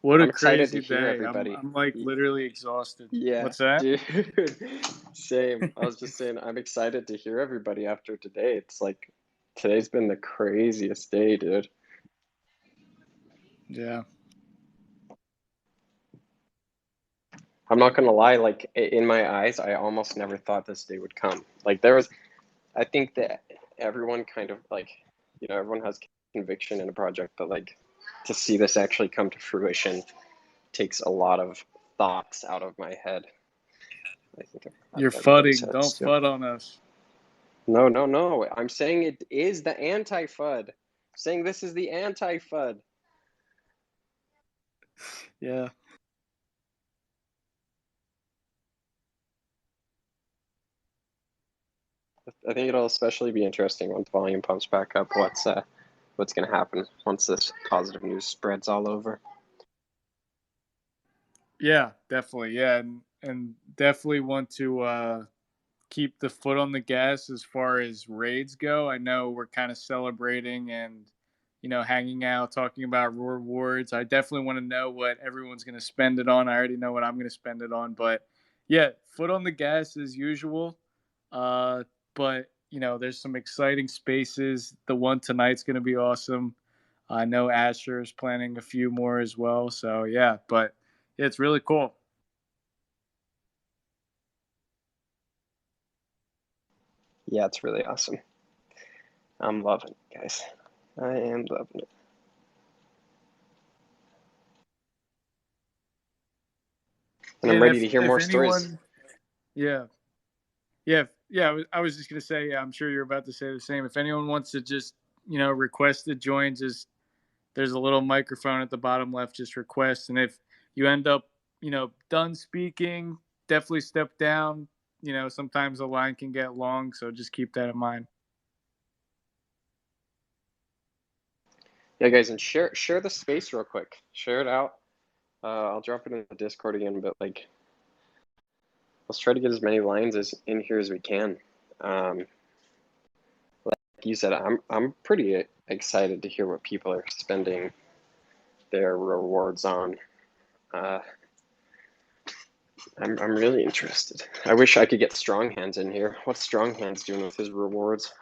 What a I'm excited to crazy hear day. everybody. I'm like literally exhausted. Yeah, What's that? dude. Same. I was just saying, I'm excited to hear everybody after today. It's like today's been the craziest day, dude. Yeah. I'm not gonna lie, like in my eyes, I almost never thought this day would come. Like there was, I think that everyone kind of like, everyone has conviction in a project, but like to see this actually come to fruition takes a lot of thoughts out of my head. I think You're everybody's fudding. heads Don't too. fud on us. No, no, no. I'm saying it is the anti-FUD. Saying this is the anti-FUD. Yeah. I think it'll especially be interesting once volume pumps back up. What's going to happen once this positive news spreads all over? Yeah, definitely. Yeah, and definitely want to keep the foot on the gas as far as raids go. I know we're kind of celebrating and hanging out, talking about rewards. I definitely want to know what everyone's going to spend it on. I already know what I'm going to spend it on, but yeah, foot on the gas as usual. But there's some exciting spaces. The one tonight's going to be awesome. I know Asher is planning a few more as well. So yeah, but yeah, it's really cool. Yeah, it's really awesome. I'm loving it, guys. I am loving it. And Yeah, I'm and ready if to hear if more stories. anyone, yeah, yeah. I was just gonna say, yeah, I'm sure you're about to say the same. If anyone wants to just request to join, just there's a little microphone at the bottom left. Just request, and if you end up done speaking, definitely step down. Sometimes the line can get long, so just keep that in mind. Yeah, guys, and share the space real quick. Share it out. I'll drop it in the Discord again, but like, let's try to get as many lines as in here as we can. Um, like you said, I'm pretty excited to hear what people are spending their rewards on. Uh, I'm really interested. I wish I could get Strong Hands in here. What's Strong Hands doing with his rewards?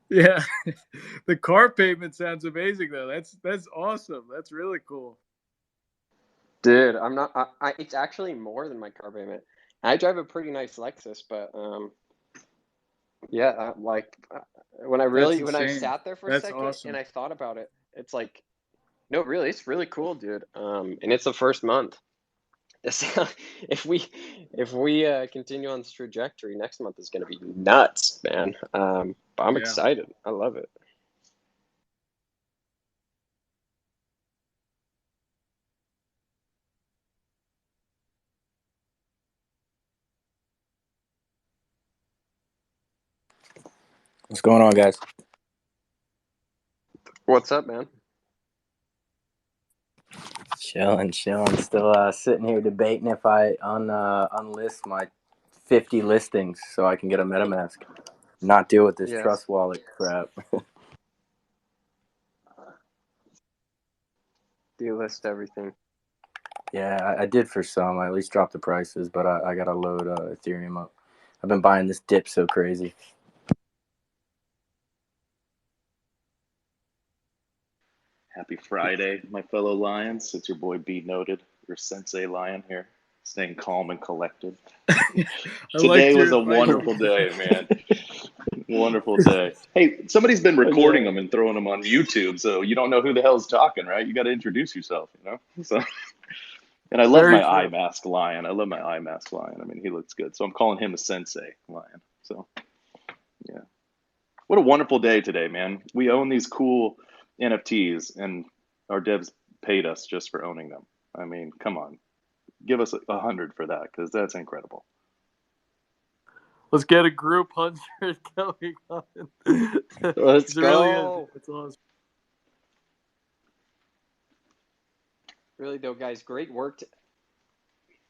Yeah, the car payment sounds amazing though. That's awesome. That's really cool. Dude, I'm not. it's actually more than my car payment. I drive a pretty nice Lexus, but yeah, That's when I insane. sat there for a That's second and awesome. I thought about it, it's like, no, really, it's really cool, dude. And it's the first month. This, if we continue on this trajectory, next month is going to be nuts, man. But I'm Yeah. excited. I love it. What's going on, guys? What's up, man? Chilling, chilling. Still sitting here debating if I unlist my 50 listings so I can get a MetaMask. Not deal with this Yes. trust wallet crap. Delist everything. Yeah, I did for some. I at least dropped the prices, but I got to load Ethereum up. I've been buying this dip so crazy. Happy Friday, my fellow Lions. It's your boy B Noted, your Sensei Lion here, staying calm and collected. I liked Today your was a advice. wonderful day, man. Wonderful day. Hey, somebody's been I recording know. them and throwing them on YouTube, so you don't know who the hell's talking, right? You got to introduce yourself, you know? So, and I love Very my eye true. mask lion. I love my eye mask lion. I mean, he looks good. So I'm calling him a Sensei Lion. So, yeah. What a wonderful day today, man. We own these cool NFTs, and our devs paid us just for owning them. I mean, come on, give us 100 for that because that's incredible. Let's get a group 100 going on. Let's It really is. go. It's awesome. Really though, guys, great work.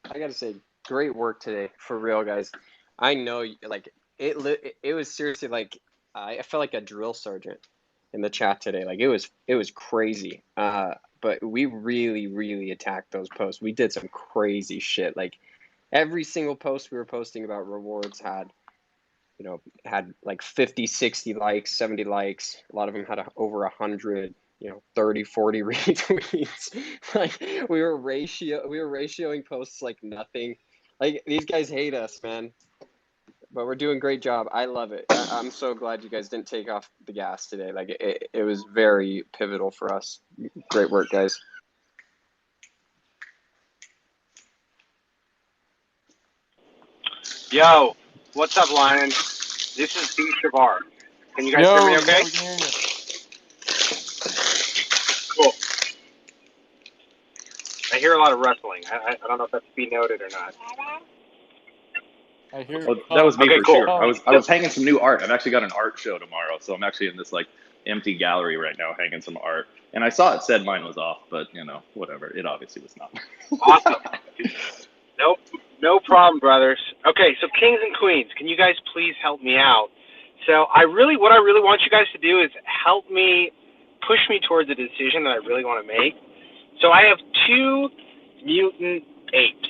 I gotta say, great work today for real, guys. I know, like it. It was seriously like I felt like a drill sergeant in the chat today. Like it was crazy. But we really attacked those posts. We did some crazy shit. Like every single post we were posting about rewards had like 50, 60 likes, 70 likes. A lot of them had over 100, 30, 40 retweets. Like we were ratioing posts like nothing. Like these guys hate us, man. But we're doing a great job. I love it. I'm so glad you guys didn't take off the gas today. Like it was very pivotal for us. Great work, guys. Yo, what's up, Lion? This is D. Shavar. Can you guys hear me okay? We can hear you. Cool. I hear a lot of rustling. I don't know if that's to be noted or not. I hear. Oh, that was me Okay, for cool. sure. I was hanging some new art. I've actually got an art show tomorrow, so I'm actually in this like empty gallery right now hanging some art. And I saw it said mine was off, but whatever. It obviously was not. Awesome. Nope, no problem, brothers. Okay, so kings and queens, can you guys please help me out? So what I really want you guys to do is help me, push me towards a decision that I really want to make. So I have 2 mutant apes,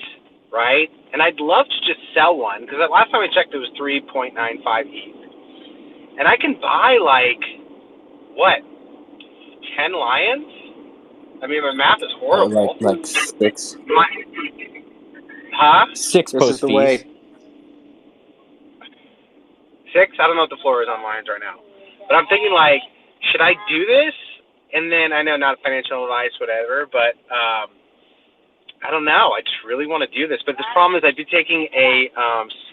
right? And I'd love to just sell one, because last time I checked it was 3.95 ETH. And I can buy like, what, 10 lions? I mean, my math is horrible. Like 6. Huh? 6 This is post the fees. way. 6? I don't know what the floor is on lions right now. But I'm thinking, like, should I do this? And then, I know not financial advice, whatever, but I don't know. I just really want to do this. But the problem is I'd be taking a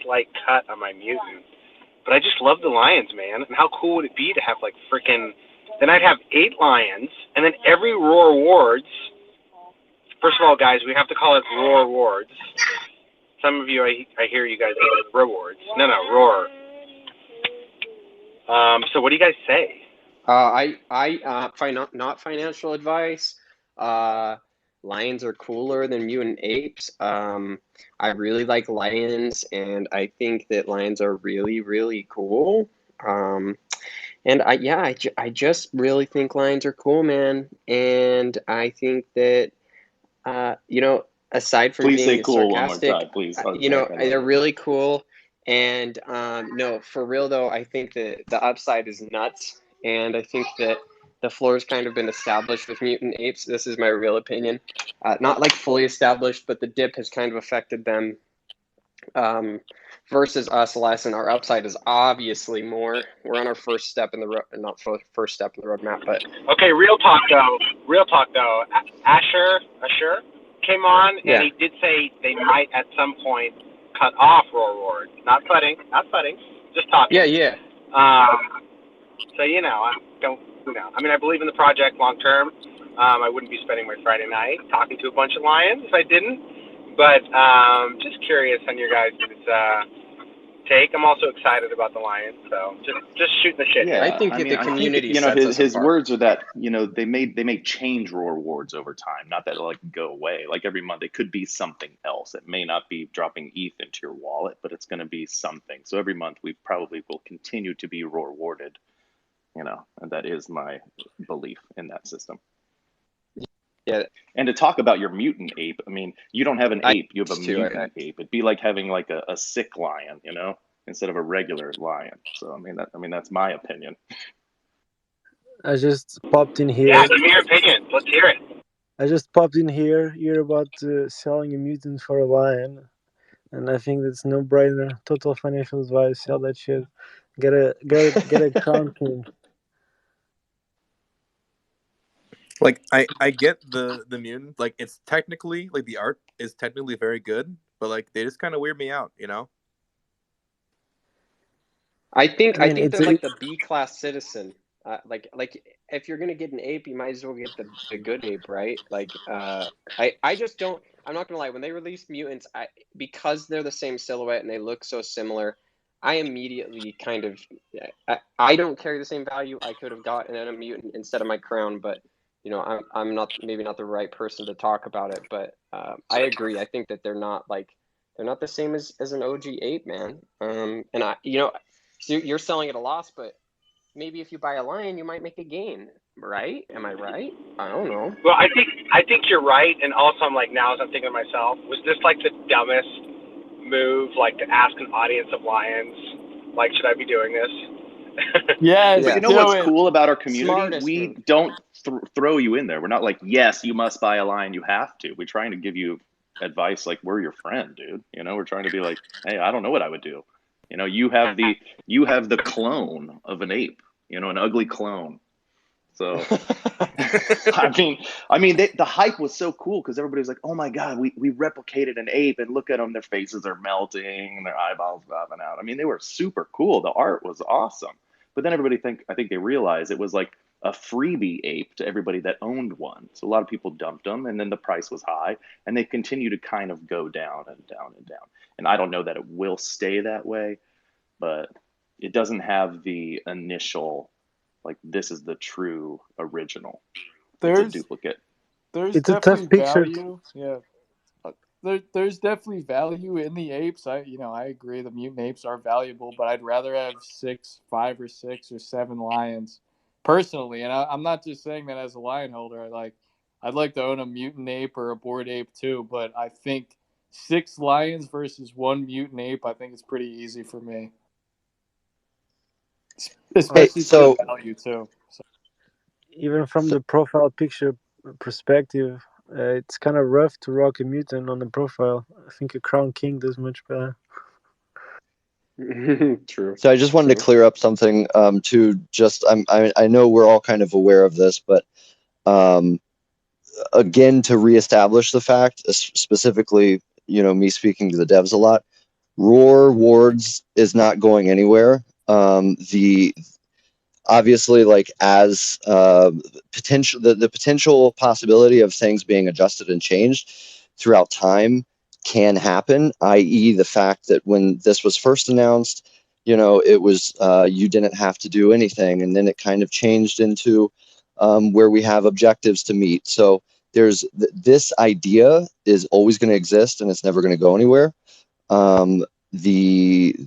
slight cut on my mutant. But I just love the lions, man. And how cool would it be to have, like, freaking... Then I'd have 8 lions, and then every ROARwards... First of all, guys, we have to call it ROARwards. Some of you, I hear you guys say rewards. No, roar. So what do you guys say? Not financial advice. Lions are cooler than mutant apes. I really like lions, and I think that lions are really cool. And I just really think lions are cool, man. And I think that, aside from Please say being cool one more sarcastic, time, please. they're really cool. And no, for real though, I think that the upside is nuts. And I think that the floor has kind of been established with mutant apes. This is my real opinion. Not like fully established, but the dip has kind of affected them versus us less. And our upside is obviously more. We're on our first step in the road, not first step in the roadmap, but Okay, real talk though. Asher came on, yeah. and he did say they might at some point cut off ROARwards. Not fudding, just talking. Yeah. So I mean, I believe in the project long term. I wouldn't be spending my Friday night talking to a bunch of lions if I didn't. But just curious on your guys' take. I'm also excited about the lions, so just shooting the shit. Yeah, I think the community sets us his apart. words are that they may change ROARwards over time, not that it'll like go away. Like every month, it could be something else. It may not be dropping ETH into your wallet, but it's going to be something. So every month, we probably will continue to be ROARwarded, and that is my belief in that system. Yeah. And to talk about your mutant ape, I mean, you don't have an ape, you have a too, mutant ape. It'd be like having like a sick lion, instead of a regular lion. So I mean that's my opinion. I just popped in here. Yeah, give me your opinion. Let's hear it. I just popped in here. You're about selling a mutant for a lion, and I think that's no brainer. Total financial advice. Sell that shit. Get a crown king. Like I get the mutant, like it's technically like the art is technically very good, but like they just kind of weird me out, I think mean, they're like the B class citizen. Like if you're gonna get an ape, you might as well get the good ape, right? Like I just don't. I'm not gonna lie. When they released mutants, because they're the same silhouette and they look so similar, I immediately kind of I don't carry the same value. I could have gotten a mutant instead of my crown, but I'm not the right person to talk about it. But I agree. I think that they're not the same as an OG ape, man. And so you're selling at a loss, but maybe if you buy a lion, you might make a gain, right? Am I right? I don't know. Well, I think you're right, and also I'm like, now as I'm thinking to myself, was this like the dumbest move, like to ask an audience of lions, like, should I be doing this? Yes, But Yeah. you know do what's it. cool about our community? Smartest We move. don't throw you in there. We're not like, yes, you must buy a lion. You have to. We're trying to give you advice like we're your friend, dude. You know, we're trying to be like, hey, I don't know what I would do. You know, you have the clone of an ape. You know, an ugly clone. So the hype was so cool because everybody was like, "Oh my god, we replicated an ape, and look at them, their faces are melting, and their eyeballs popping out." I mean, they were super cool. The art was awesome, but then I think they realized it was like a freebie ape to everybody that owned one. So a lot of people dumped them, and then the price was high, and they continue to kind of go down and down and down. And I don't know that it will stay that way, but it doesn't have the initial like this is the true original. It's a There's duplicate. there's It's a tough definitely picture. value. Yeah. There's definitely value in the apes. I agree the mutant apes are valuable, but I'd rather have 5 or 6 or 7 lions personally. And I'm not just saying that as a lion holder. I'd like to own a mutant ape or a bored ape too, but I think 6 lions versus 1 mutant ape, I think it's pretty easy for me, Uh, Hey, especially for the so value too. So, Even from the profile picture perspective, it's kind of rough to rock a mutant on the profile. I think a Crown King does much better. True. so I just wanted to clear up something to just I know we're all kind of aware of this, but um, again to reestablish the fact, specifically, me speaking to the devs a lot, ROARwards is not going anywhere. The obviously like as potential the potential possibility of things being adjusted and changed throughout time can happen, i.e. the fact that when this was first announced, it was you didn't have to do anything, and then it kind of changed into where we have objectives to meet. So there's this idea is always going to exist, and it's never going to go anywhere. um, the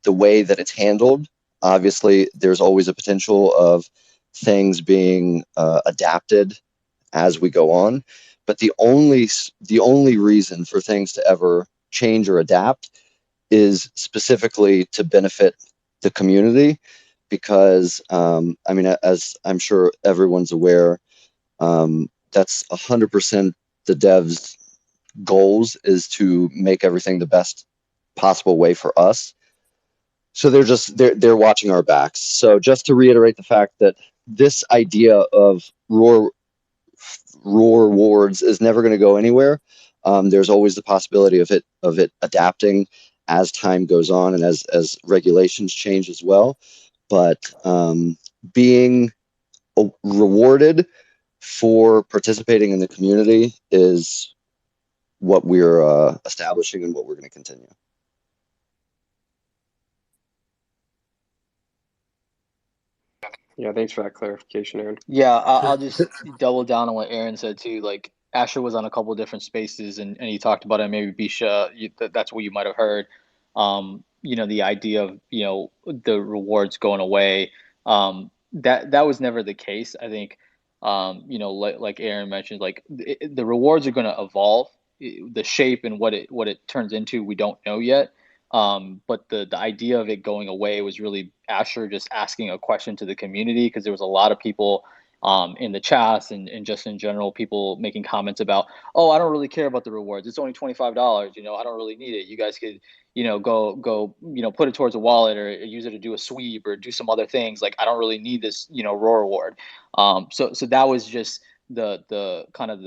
the way that it's handled, obviously there's always a potential of things being adapted as we go on, but the only reason for things to ever change or adapt is specifically to benefit the community, because as I'm sure everyone's aware, that's 100% the devs goals, is to make everything the best possible way for us. So they're watching our backs. So just to reiterate the fact that this idea of ROARwards is never going to go anywhere. There's always the possibility of it adapting as time goes on and as regulations change as well. But being rewarded for participating in the community is what we're establishing and what we're going to continue. Yeah, thanks for that clarification, Aaron. Yeah, I'll just double down on what Aaron said too. Like Asher was on a couple of different spaces, and he talked about it. Maybe Bisha, that's what you might have heard. The idea of the rewards going away. That was never the case. I think, like Aaron mentioned, like the rewards are going to evolve. The shape and what it turns into, we don't know yet. But the idea of it going away was really Asher just asking a question to the community, because there was a lot of people in the chats and just in general, people making comments about, oh, I don't really care about the rewards. It's only $25. I don't really need it. You guys could, go, put it towards a wallet or use it to do a sweep or do some other things. Like, I don't really need this, Roar reward. So that was just the kind of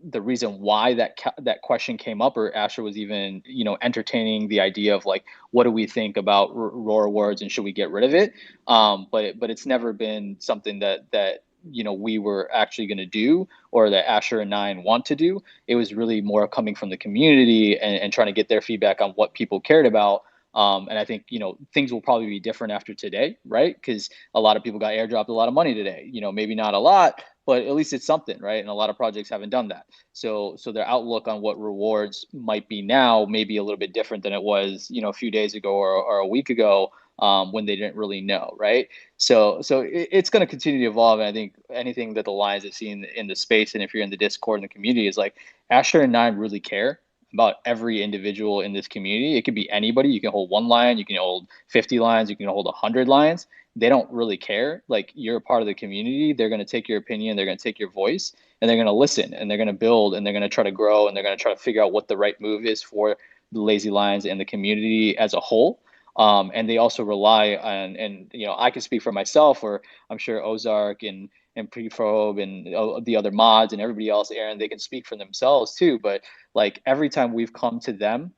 the reason why that question came up, or Asher was even entertaining the idea of like, what do we think about ROARwards and should we get rid of it? But it's never been something that we were actually going to do, or that Asher and Nine want to do. It was really more coming from the community and trying to get their feedback on what people cared about. And I think things will probably be different after today, right? Because a lot of people got airdropped a lot of money today. Maybe not a lot, but at least it's something, right? And a lot of projects haven't done that. So their outlook on what rewards might be now may be a little bit different than it was, a few days ago or a week ago. when they didn't really know, right? So it's going to continue to evolve. And I think anything that the Lions have seen in the space, and if you're in the Discord and the community, is like Asher and I really care about every individual in this community. It could be anybody. You can hold 1 lion, you can hold 50 lions, you can hold 100 lions. They don't really care. Like, you're a part of the community. They're going to take your opinion, they're going to take your voice, and they're going to listen, and they're going to build, and they're going to try to grow, and they're going to try to figure out what the right move is for the Lazy Lions and the community as a whole. And they also rely on, and I can speak for myself, or I'm sure Ozark and Preprobe and the other mods and everybody else, Aaron, they can speak for themselves too. But like, every time we've come to them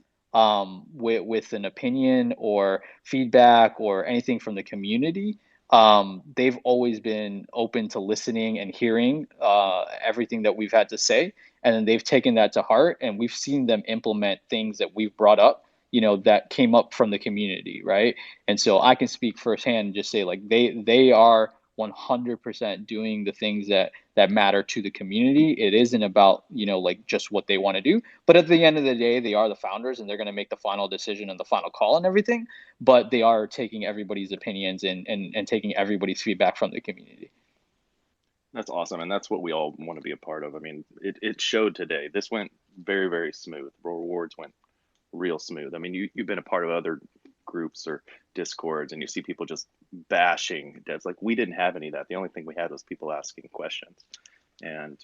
with an opinion or feedback or anything from the community, they've always been open to listening and hearing everything that we've had to say. And then they've taken that to heart, and we've seen them implement things that we've brought up, that came up from the community, right? And so I can speak firsthand and just say, like, they are 100% doing the things that matter to the community. It isn't about like just what they want to do, but at the end of the day, they are the founders, and they're going to make the final decision and the final call and everything. But they are taking everybody's opinions and taking everybody's feedback from the community. That's awesome, and that's what we all want to be a part of. I mean, it showed today. This went very, very smooth. ROARwards went real smooth. I mean, you've been a part of other groups or Discords, and you see people just bashing devs. Like, we didn't have any of that. The only thing we had was people asking questions. And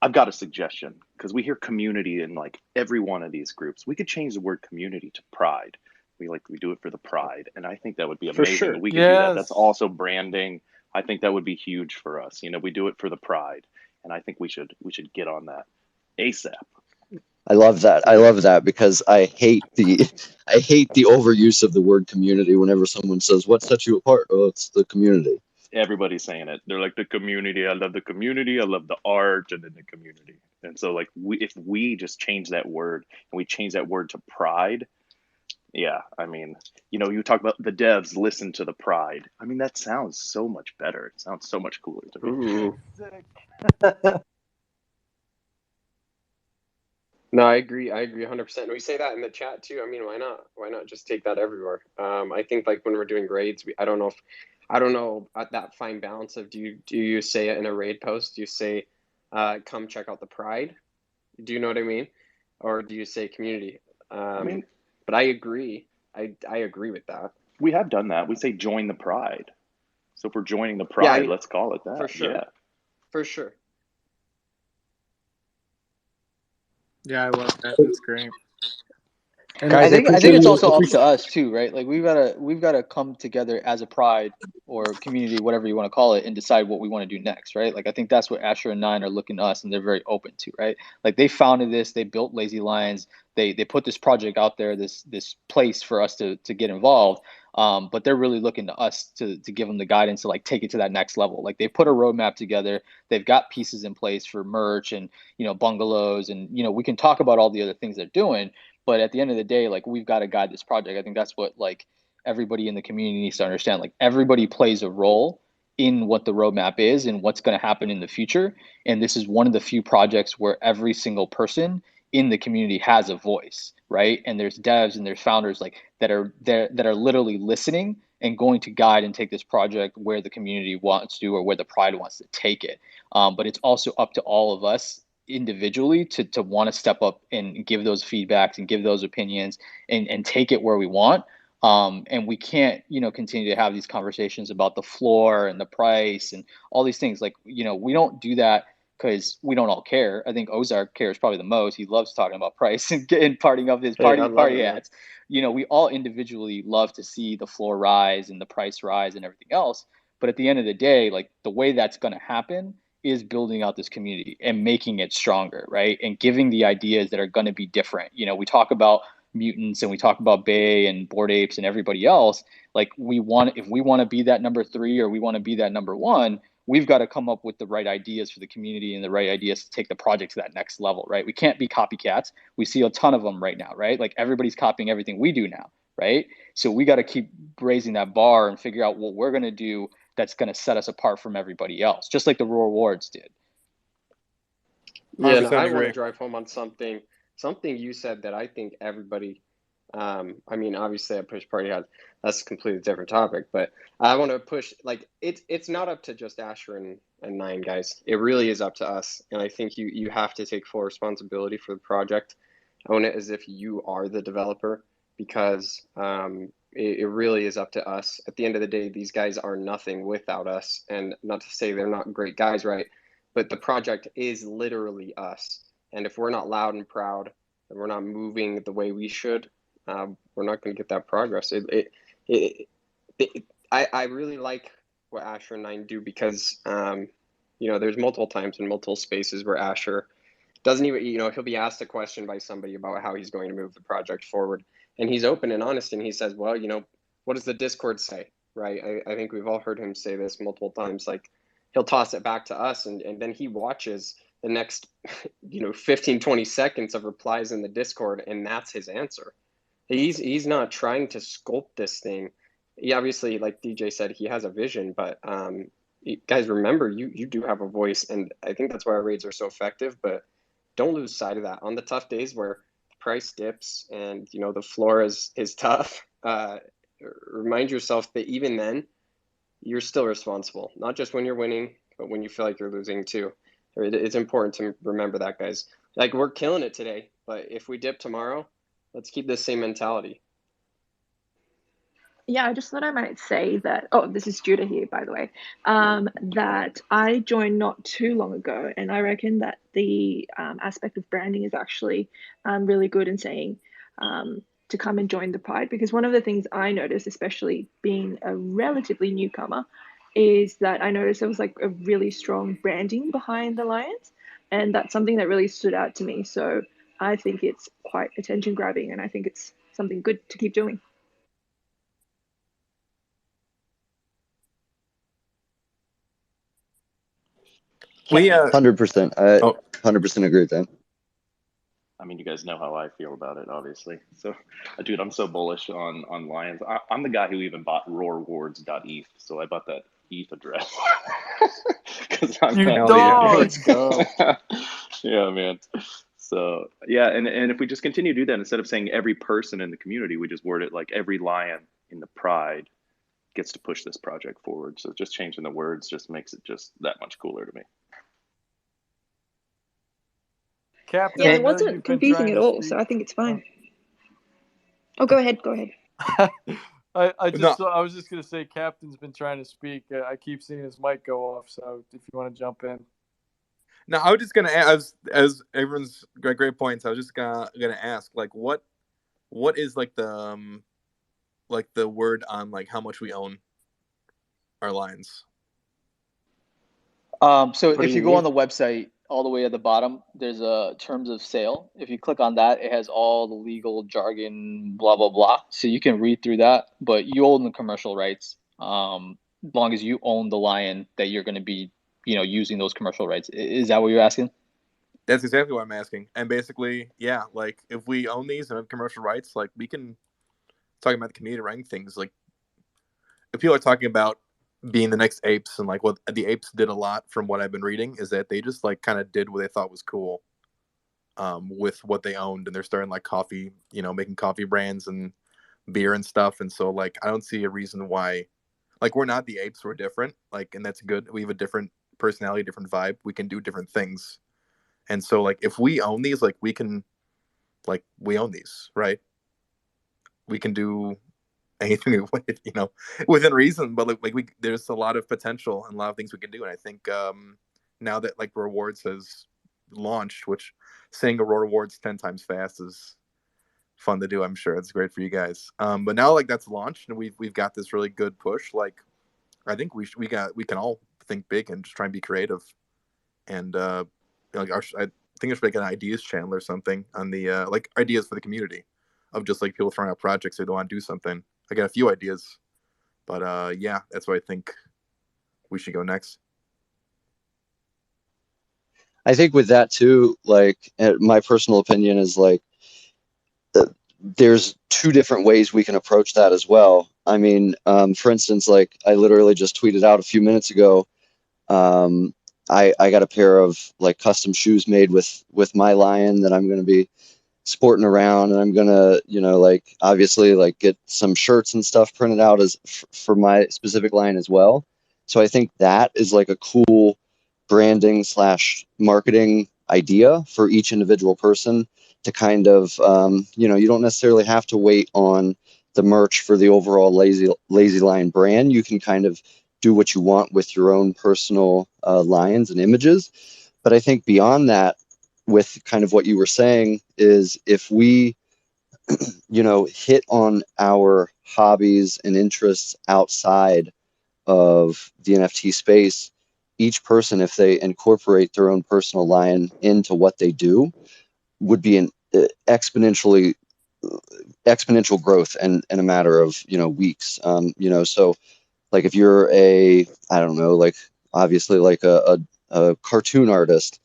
I've got a suggestion, because we hear community in like every one of these groups. We could change the word community to pride. We do it for the pride, and I think that would be amazing. For sure. We could do that. That's also branding. I think that would be huge for us. We do it for the pride, and I think we should get on that ASAP. I love that because I hate the overuse of the word community. Whenever someone says, "What sets you apart?" Oh, it's the community. Everybody's saying it. They're like, the community. I love the community. I love the art, and then the community. And so, like, if we just change that word, and we change that word to pride, yeah. I mean, you talk about the devs listen to the pride. I mean, that sounds so much better. It sounds so much cooler to me. Ooh. No, I agree 100%. We say that in the chat too. I mean, why not just take that everywhere? I think, like, when we're doing raids, I don't know at that fine balance of, do you say it in a raid post? Do you say, come check out the pride? Do you know what I mean? Or do you say community? But I agree. I agree with that. We have done that. We say join the pride. So if we're joining the pride, let's call it that. For sure. Yeah. For sure. Yeah, I love that. That's great. And I think it's also up to us too, right? Like, we've got to come together as a pride or community, whatever you want to call it, and decide what we want to do next, right? Like, I think that's what Asher and Nine are looking to us, and they're very open to, right? Like, they founded this, they built Lazy Lions, they put this project out there, this place for us to get involved. But they're really looking to us to give them the guidance to, like, take it to that next level. Like, they put a roadmap together. They've got pieces in place for merch and bungalows, and we can talk about all the other things they're doing. But at the end of the day, like, we've got to guide this project. I think that's what, like, everybody in the community needs to understand. Like, everybody plays a role in what the roadmap is and what's going to happen in the future. And this is one of the few projects where every single person in the community has a voice, right? And there's devs and there's founders, like, that are literally listening and going to guide and take this project where the community wants to, or where the pride wants to take it. But it's also up to all of us individually to want to step up and give those feedbacks and give those opinions and take it where we want. And we can't, continue to have these conversations about the floor and the price and all these things. Like, we don't do that because we don't all care. I think Ozark cares probably the most. He loves talking about price and parting up his party hats. We all individually love to see the floor rise and the price rise and everything else. But at the end of the day, like, the way that's going to happen is building out this community and making it stronger, right? And giving the ideas that are going to be different. We talk about mutants and we talk about Bay and Bored Apes and everybody else. Like, if we want to be that number 3 or we want to be that number 1, we've got to come up with the right ideas for the community and the right ideas to take the project to that next level, right? We can't be copycats. We see a ton of them right now, right? Like, everybody's copying everything we do now, right? So we got to keep raising that bar and figure out what we're going to do that's going to set us apart from everybody else, just like the ROARwards did. Yeah, and I want to drive home on something you said that I think everybody I mean, obviously, a push party has that's a completely different topic, but I want to push like it's not up to just Asher and Nine, guys. It really is up to us, and I think you have to take full responsibility for the project. Own it as if you are the developer, because it really is up to us. At the end of the day, these guys are nothing without us, and not to say they're not great guys, right? But the project is literally us, and if we're not loud and proud, and we're not moving the way we should, we're not going to get that progress. I really like what Asher and Nine do, because there's multiple times in multiple spaces where Asher doesn't even, he'll be asked a question by somebody about how he's going to move the project forward, and he's open and honest, and he says, well, what does the Discord say, right? I think we've all heard him say this multiple times. Like, he'll toss it back to us, and then he watches the next 15, 20 seconds of replies in the Discord, and that's his answer. He's not trying to sculpt this thing. He obviously, like DJ said, he has a vision, but guys, remember, you do have a voice, and I think that's why our raids are so effective. But don't lose sight of that. On the tough days where the price dips and the floor is tough, remind yourself that even then, you're still responsible. Not just when you're winning, but when you feel like you're losing too. It's important to remember that, guys. Like, we're killing it today, but if we dip tomorrow, let's keep this same mentality. Yeah, I just thought I might say that, this is Judah here, by the way, that I joined not too long ago, and I reckon that the aspect of branding is actually really good in saying to come and join the Pride, because one of the things I noticed, especially being a relatively newcomer, is that I noticed there was like a really strong branding behind the Lions, and that's something that really stood out to me. So I think it's quite attention grabbing, and I think it's something good to keep doing. We 100%. I 100% agree with that. I mean, you guys know how I feel about it, obviously. So, dude, I'm so bullish on Lions. I'm the guy who even bought ROARwards.eth, so I bought that ETH address. Because I'm Let's go. Yeah, man. So yeah, and if we just continue to do that, instead of saying every person in the community, we just word it like every lion in the pride gets to push this project forward. So just changing the words just makes it just that much cooler to me. Captain, Yeah, it wasn't confusing at all, so I think it's fine. Oh, go ahead. I was just gonna say, Captain's been trying to speak. I keep seeing his mic go off, so if you want to jump in. No, I was just gonna ask, as everyone's got great points. I was just gonna ask, like, what is like the word on like how much we own our lines? So if you go on the website, all the way at the bottom, there's a terms of sale. If you click on that, it has all the legal jargon, blah, blah, blah. So you can read through that, but you own the commercial rights. As long as you own the lion that you're going to be, using those commercial rights. Is that what you're asking? That's exactly what I'm asking. And basically, yeah, like if we own these and have commercial rights, like we can talk about the community running things. Like if people are talking about being the next apes, and like what the apes did a lot from what I've been reading is that they just like kind of did what they thought was cool with what they owned, and they're starting like coffee, making coffee brands and beer and stuff. And so like I don't see a reason why, like, we're not the apes, we're different, like, and that's good. We have a different personality, different vibe, we can do different things. And so like if we own these, like we can, like, we own these, right? We can do anything within reason, but like there's a lot of potential and a lot of things we can do. And I think now that like ROARwards has launched, which saying a ROARwards 10 times fast is fun to do, I'm sure it's great for you guys. But now like that's launched and we've got this really good push. Like I think we can all think big and just try and be creative. And I think there should be like an ideas channel or something on the like ideas for the community of just like people throwing out projects they don't want to do something. I got a few ideas, but yeah, that's where I think we should go next. I think with that too, like my personal opinion is like there's two different ways we can approach that as well. I mean, for instance, like I literally just tweeted out a few minutes ago, I got a pair of like custom shoes made with my lion that I'm going to be sporting around, and I'm gonna, like obviously like get some shirts and stuff printed out as for my specific line as well. So I think that is like a cool branding / marketing idea for each individual person to kind of, you don't necessarily have to wait on the merch for the overall Lazy Lion brand. You can kind of do what you want with your own personal lions and images. But I think beyond that, with kind of what you were saying, is if we, hit on our hobbies and interests outside of the NFT space, each person, if they incorporate their own personal lion into what they do, would be an exponential growth in a matter of weeks. So like if you're I don't know, like obviously like a cartoon artist,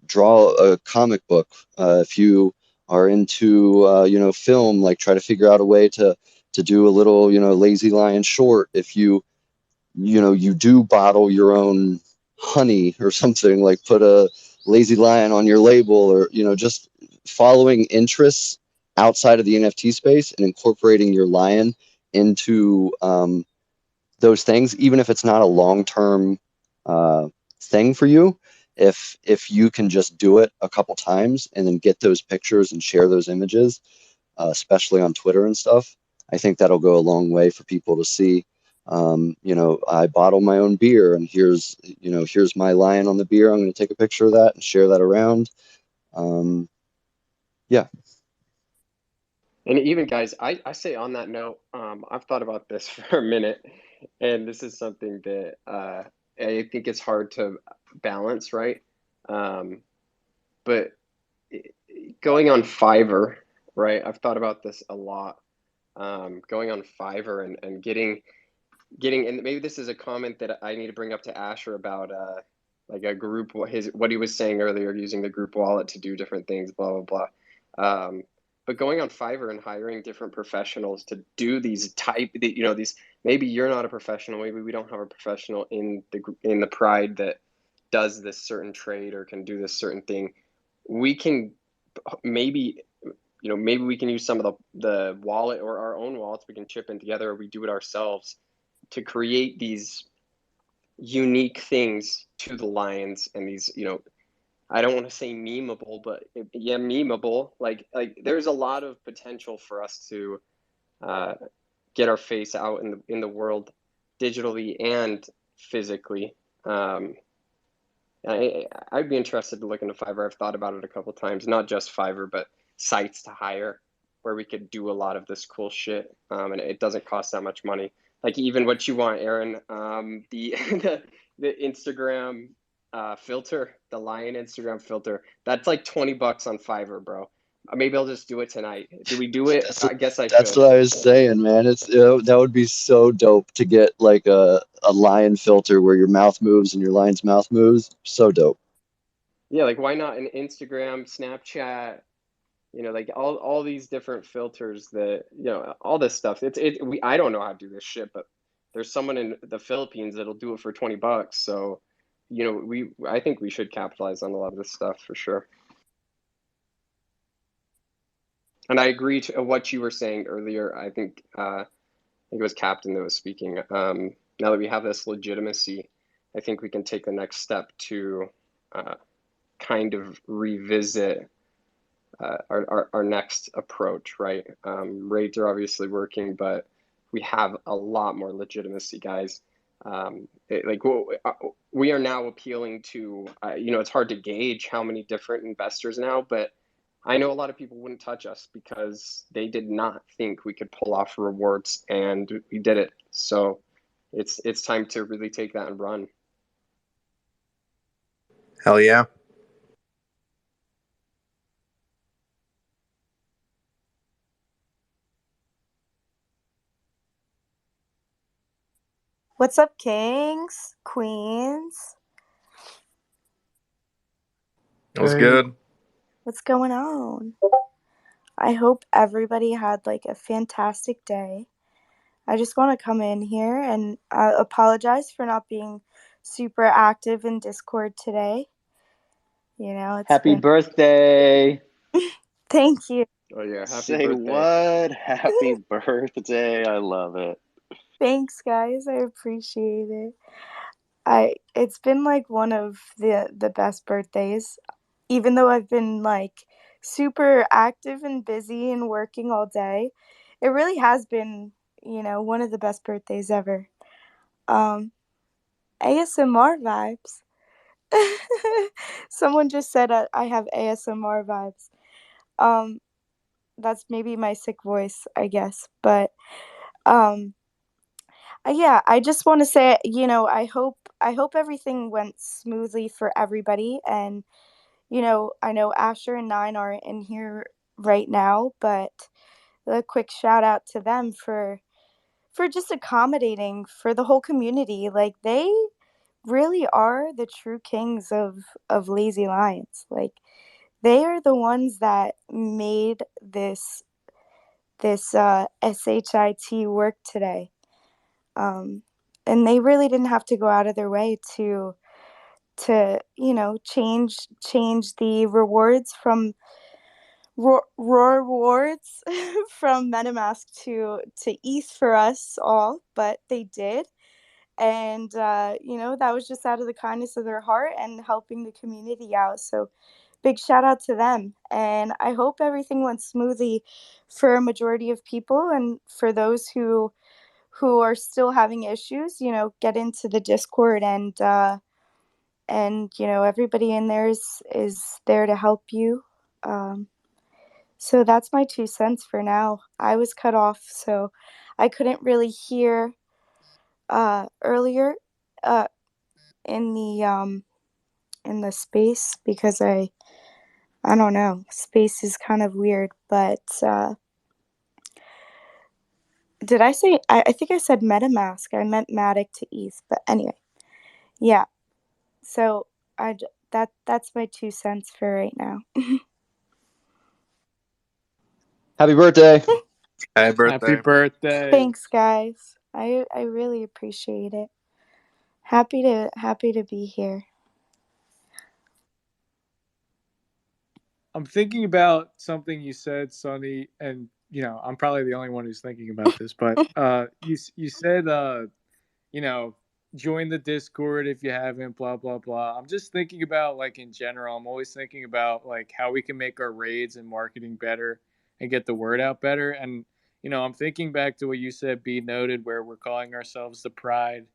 draw a comic book. If you are into film, like try to figure out a way to do a little Lazy Lion short. If you do bottle your own honey or something, like put a Lazy Lion on your label, or just following interests outside of the NFT space and incorporating your lion into those things, even if it's not a long-term thing for you. If you can just do it a couple times and then get those pictures and share those images, especially on Twitter and stuff, I think that'll go a long way for people to see. I bottle my own beer, and here's my lion on the beer. I'm going to take a picture of that and share that around. Yeah. And even guys, I say on that note, I've thought about this for a minute, and this is something that I think it's hard to balance, right? But going on Fiverr, right? I've thought about this a lot. Going on Fiverr and getting, and maybe this is a comment that I need to bring up to Asher about like a group, what he was saying earlier, using the group wallet to do different things, blah blah blah. But going on Fiverr and hiring different professionals to do these maybe you're not a professional, maybe we don't have a professional in the Pride that does this certain trade or can do this certain thing. We can maybe we can use some of the wallet or our own wallets. We can chip in together, or we do it ourselves to create these unique things to the lions, and these, I don't want to say memeable, but yeah, memeable. Like there's a lot of potential for us to get our face out in the world, digitally and physically. I'd be interested to look into Fiverr. I've thought about it a couple of times, not just Fiverr, but sites to hire where we could do a lot of this cool shit, and it doesn't cost that much money. Like even what you want, Aaron, the Instagram filter, the lion Instagram filter, that's like $20 on Fiverr, bro. Maybe I'll just do it tonight. Do we do it? I guess I should. That's what I was saying, man. It's that would be so dope to get like a lion filter where your mouth moves and your lion's mouth moves. So dope. Yeah, like why not an Instagram, Snapchat, like all these different filters that, all this stuff. I don't know how to do this shit, but there's someone in the Philippines that'll do it for $20. So, I think we should capitalize on a lot of this stuff for sure. And I agree to what you were saying earlier. I think it was Captain that was speaking. Now that we have this legitimacy, I think we can take the next step to kind of revisit our next approach, right? Raids are obviously working, but we have a lot more legitimacy, guys. We are now appealing to, it's hard to gauge how many different investors now, but I know a lot of people wouldn't touch us because they did not think we could pull off rewards, and we did it. So it's time to really take that and run. Hell yeah. What's up, kings, queens? That was good. What's going on? I hope everybody had like a fantastic day. I just want to come in here and apologize for not being super active in Discord today. It's Happy birthday. Thank you. Oh yeah, happy Say birthday. what? Happy birthday. I love it. Thanks, guys. I appreciate it. It's been like one of the best birthdays. Even though I've been like super active and busy and working all day, it really has been, one of the best birthdays ever. Um, ASMR vibes. Someone just said I have ASMR vibes. Um, that's maybe my sick voice, I guess. But um, yeah, I just want to say, I hope everything went smoothly for everybody. And I know Asher and Nine aren't in here right now, but a quick shout out to them for just accommodating for the whole community. Like they really are the true kings of Lazy Lions. Like they are the ones that made this shit work today. Um, and they really didn't have to go out of their way to change the rewards from ROARwards from MetaMask to ETH for us all, but they did. And that was just out of the kindness of their heart and helping the community out. So big shout out to them, and I hope everything went smoothly for a majority of people. And for those who are still having issues, get into the Discord, and everybody in there is there to help you. So that's my 2 cents for now. I was cut off, so I couldn't really hear earlier uh, in the space because I don't know, space is kind of weird. But did I say I think I said MetaMask? I meant Matic to ETH, but anyway, yeah. So that's my 2 cents for right now. Happy birthday. Happy birthday. Happy birthday. Thanks, guys. I really appreciate it. Happy to be here. I'm thinking about something you said, Sonny, and I'm probably the only one who's thinking about this, but you said you know, join the Discord if you haven't, blah blah blah. I'm just thinking about like in general, I'm always thinking about like how we can make our raids and marketing better and get the word out better. And I'm thinking back to what you said, be noted, where we're calling ourselves the Pride.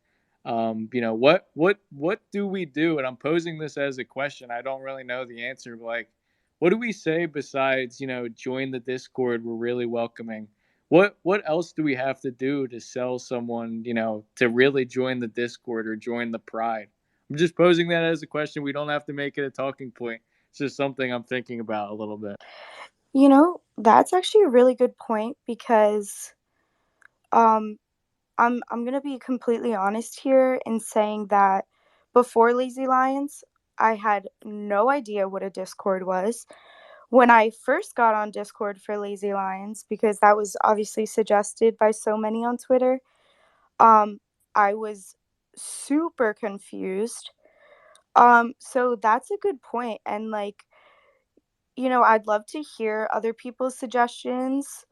What do we do? And I'm posing this as a question. I don't really know the answer, but like what do we say besides, join the Discord? We're really welcoming. What else do we have to do to sell someone, to really join the Discord or join the Pride? I'm just posing that as a question. We don't have to make it a talking point. It's just something I'm thinking about a little bit. That's actually a really good point because um I'm gonna be completely honest here in saying that before Lazy Lions, I had no idea what a Discord was. When I first got on Discord for Lazy Lions, because that was obviously suggested by so many on Twitter, I was super confused. So that's a good point. And like, I'd love to hear other people's suggestions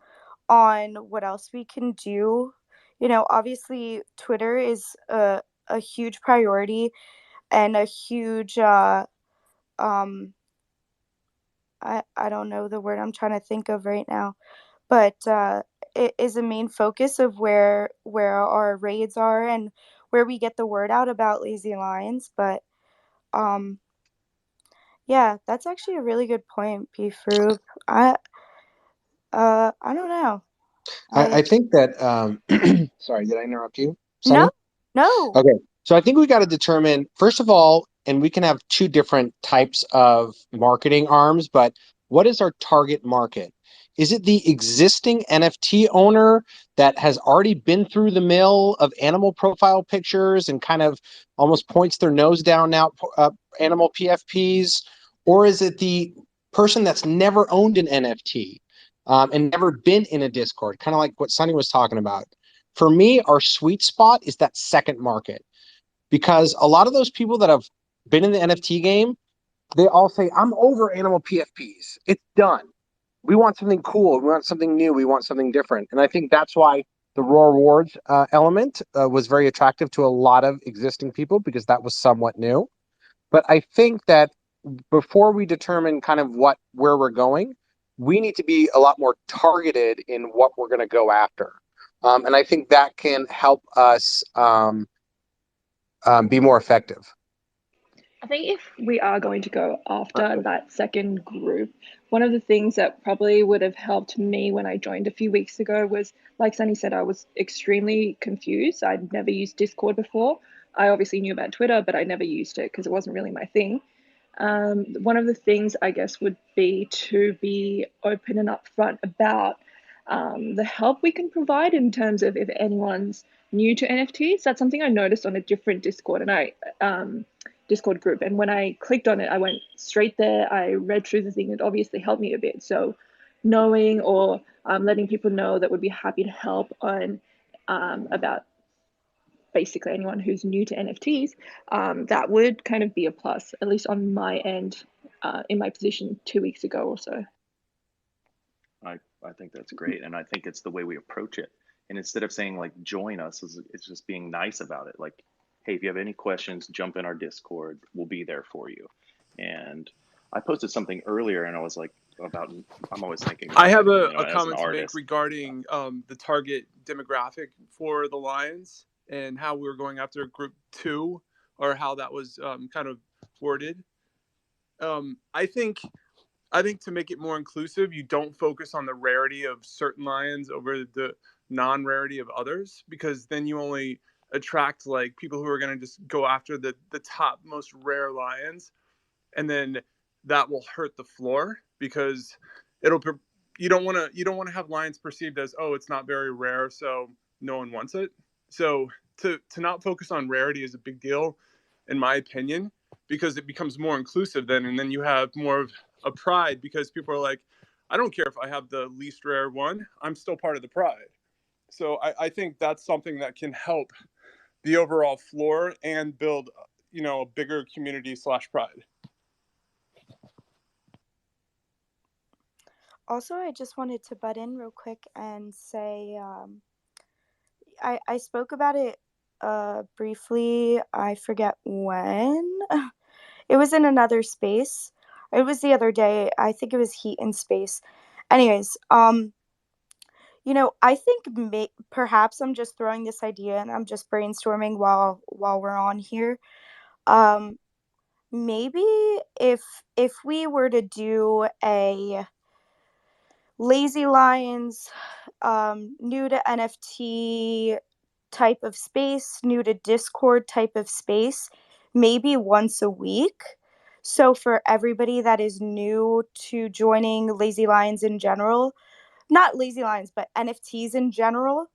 on what else we can do. Obviously Twitter is a huge priority and a huge I don't know the word I'm trying to think of right now, but it is a main focus of where our raids are and where we get the word out about Lazy Lions. But um yeah, that's actually a really good point, Beef Rube. I don't know. I think that sorry, did I interrupt you, No, Sonny? no. Okay. So I think we got to determine, first of all, and we can have two different types of marketing arms, but what is our target market? Is it the existing NFT owner that has already been through the mill of animal profile pictures and kind of almost points their nose down now, animal PFPs? Or is it the person that's never owned an NFT and never been in a Discord, kind of like what Sonny was talking about? For me, our sweet spot is that second market, because a lot of those people that have been in the NFT game, they all say, I'm over animal PFPs. It's done. we want something cool, we want something new, we want something different. And I think that's why the ROARwards element was very attractive to a lot of existing people, because that was somewhat new. But I think that before we determine kind of where we're going, we need to be a lot more targeted in what we're going to go after. And I think that can help us be more effective. I think if we are going to go after that second group, one of the things that probably would have helped me when I joined a few weeks ago was, like Sunny said, I was extremely confused. I'd never used Discord before. I obviously knew about Twitter, but I never used it because it wasn't really my thing. One of the things I guess would be to be open and upfront about the help we can provide in terms of if anyone's new to NFTs. That's something I noticed on a different Discord Discord group, and when I clicked on it, I went straight there. I read through the thing. It obviously helped me a bit. So, knowing or letting people know that would be happy to help on about basically anyone who's new to NFTs, that would kind of be a plus, at least on my end, in my position 2 weeks ago or so. I think that's great, and I think it's the way we approach it. And instead of saying like join us, it's just being nice about it. Like, hey, if you have any questions, jump in our Discord. We'll be there for you. And I posted something earlier, and I was like, I'm always thinking. I have marketing, a as an comment to make artist. regarding the target demographic for the Lions and how we were going after group 2, or how that was kind of worded. I think to make it more inclusive, you don't focus on the rarity of certain lions over the non-rarity of others, because then you only attract like people who are going to just go after the top most rare lions, and then that will hurt the floor, because you don't want to have lions perceived as, oh, it's not very rare, so no one wants it. So to not focus on rarity is a big deal, in my opinion, because it becomes more inclusive then, and then you have more of a pride, because people are like, I don't care if I have the least rare one, I'm still part of the pride. So I think that's something that can help the overall floor and build, a bigger community / pride. Also, I just wanted to butt in real quick and say I spoke about it briefly. I forget when. It was in another space. It was the other day. I think it was Heat in Space. Anyways, I think perhaps I'm just throwing this idea and I'm just brainstorming while we're on here. Maybe if we were to do a Lazy Lions new to NFT type of space, new to Discord type of space, maybe once a week. So for everybody that is new to joining Lazy Lions in general, not Lazy Lions, but NFTs in general,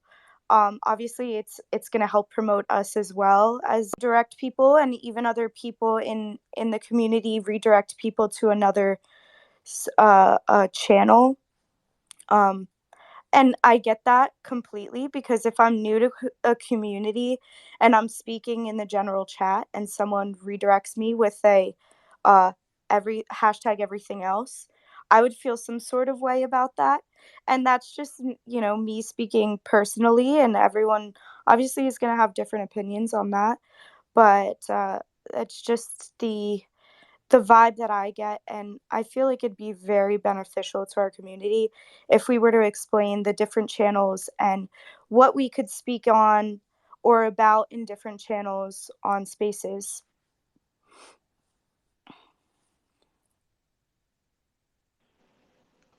obviously it's going to help promote us as well as direct people, and even other people in the community redirect people to another channel. And I get that completely, because if I'm new to a community and I'm speaking in the general chat and someone redirects me with a every hashtag everything else, I would feel some sort of way about that. And that's just, me speaking personally, and everyone obviously is going to have different opinions on that. But it's just the vibe that I get, and I feel like it'd be very beneficial to our community if we were to explain the different channels and what we could speak on or about in different channels on spaces.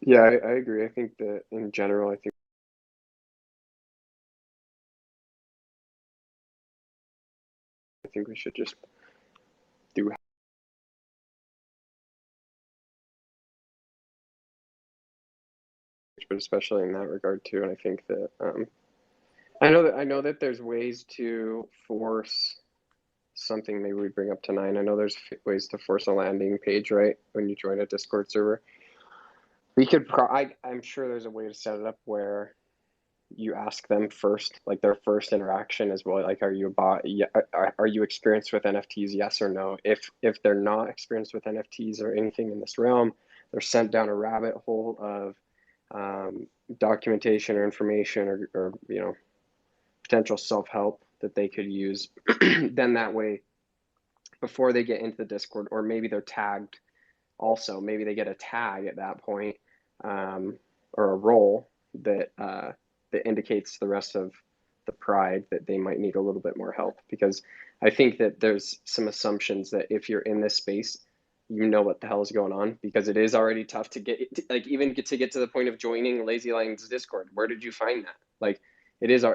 Yeah, I agree. I think that in general, I think we should just do, but especially in that regard too. And I think that I know that there's ways to force something. Maybe we bring up to 9. I know there's ways to force a landing page, right, when you join a Discord server. We could I'm sure there's a way to set it up where you ask them first, like their first interaction as well, like, are you a bot? Yeah, are you experienced with NFTs? Yes or no. If they're not experienced with NFTs or anything in this realm, they're sent down a rabbit hole of documentation or information or potential self-help that they could use. Then that way, before they get into the Discord, or maybe they're tagged also, maybe they get a tag at that point, or a role that that indicates to the rest of the pride that they might need a little bit more help. Because I think that there's some assumptions that if you're in this space, you know what the hell is going on, because it is already tough to get, like, even get to the point of joining Lazy Lions Discord. Where did you find that? Like, it is,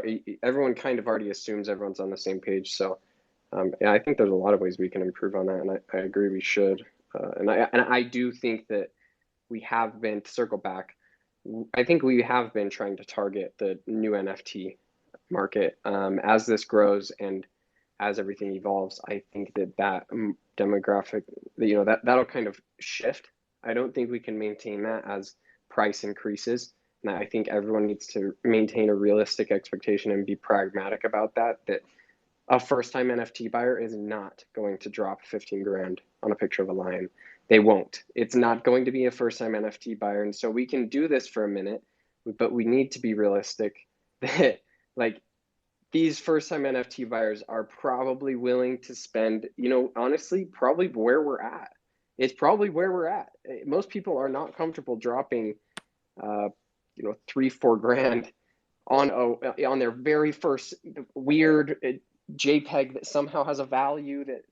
everyone kind of already assumes everyone's on the same page. So yeah, I think there's a lot of ways we can improve on that, and I agree we should. And I do think that we have been, to circle back, I think we have been trying to target the new NFT market as this grows and as everything evolves. I think that demographic, that'll kind of shift. I don't think we can maintain that as price increases. And I think everyone needs to maintain a realistic expectation and be pragmatic about that, that a first-time NFT buyer is not going to drop 15 grand on a picture of a lion. They won't. It's not going to be a first-time NFT buyer. And so we can do this for a minute, but we need to be realistic that, like, these first-time NFT buyers are probably willing to spend, honestly, probably where we're at. It's probably where we're at. Most people are not comfortable dropping, 3-4 grand on their very first weird JPEG that somehow has a value that,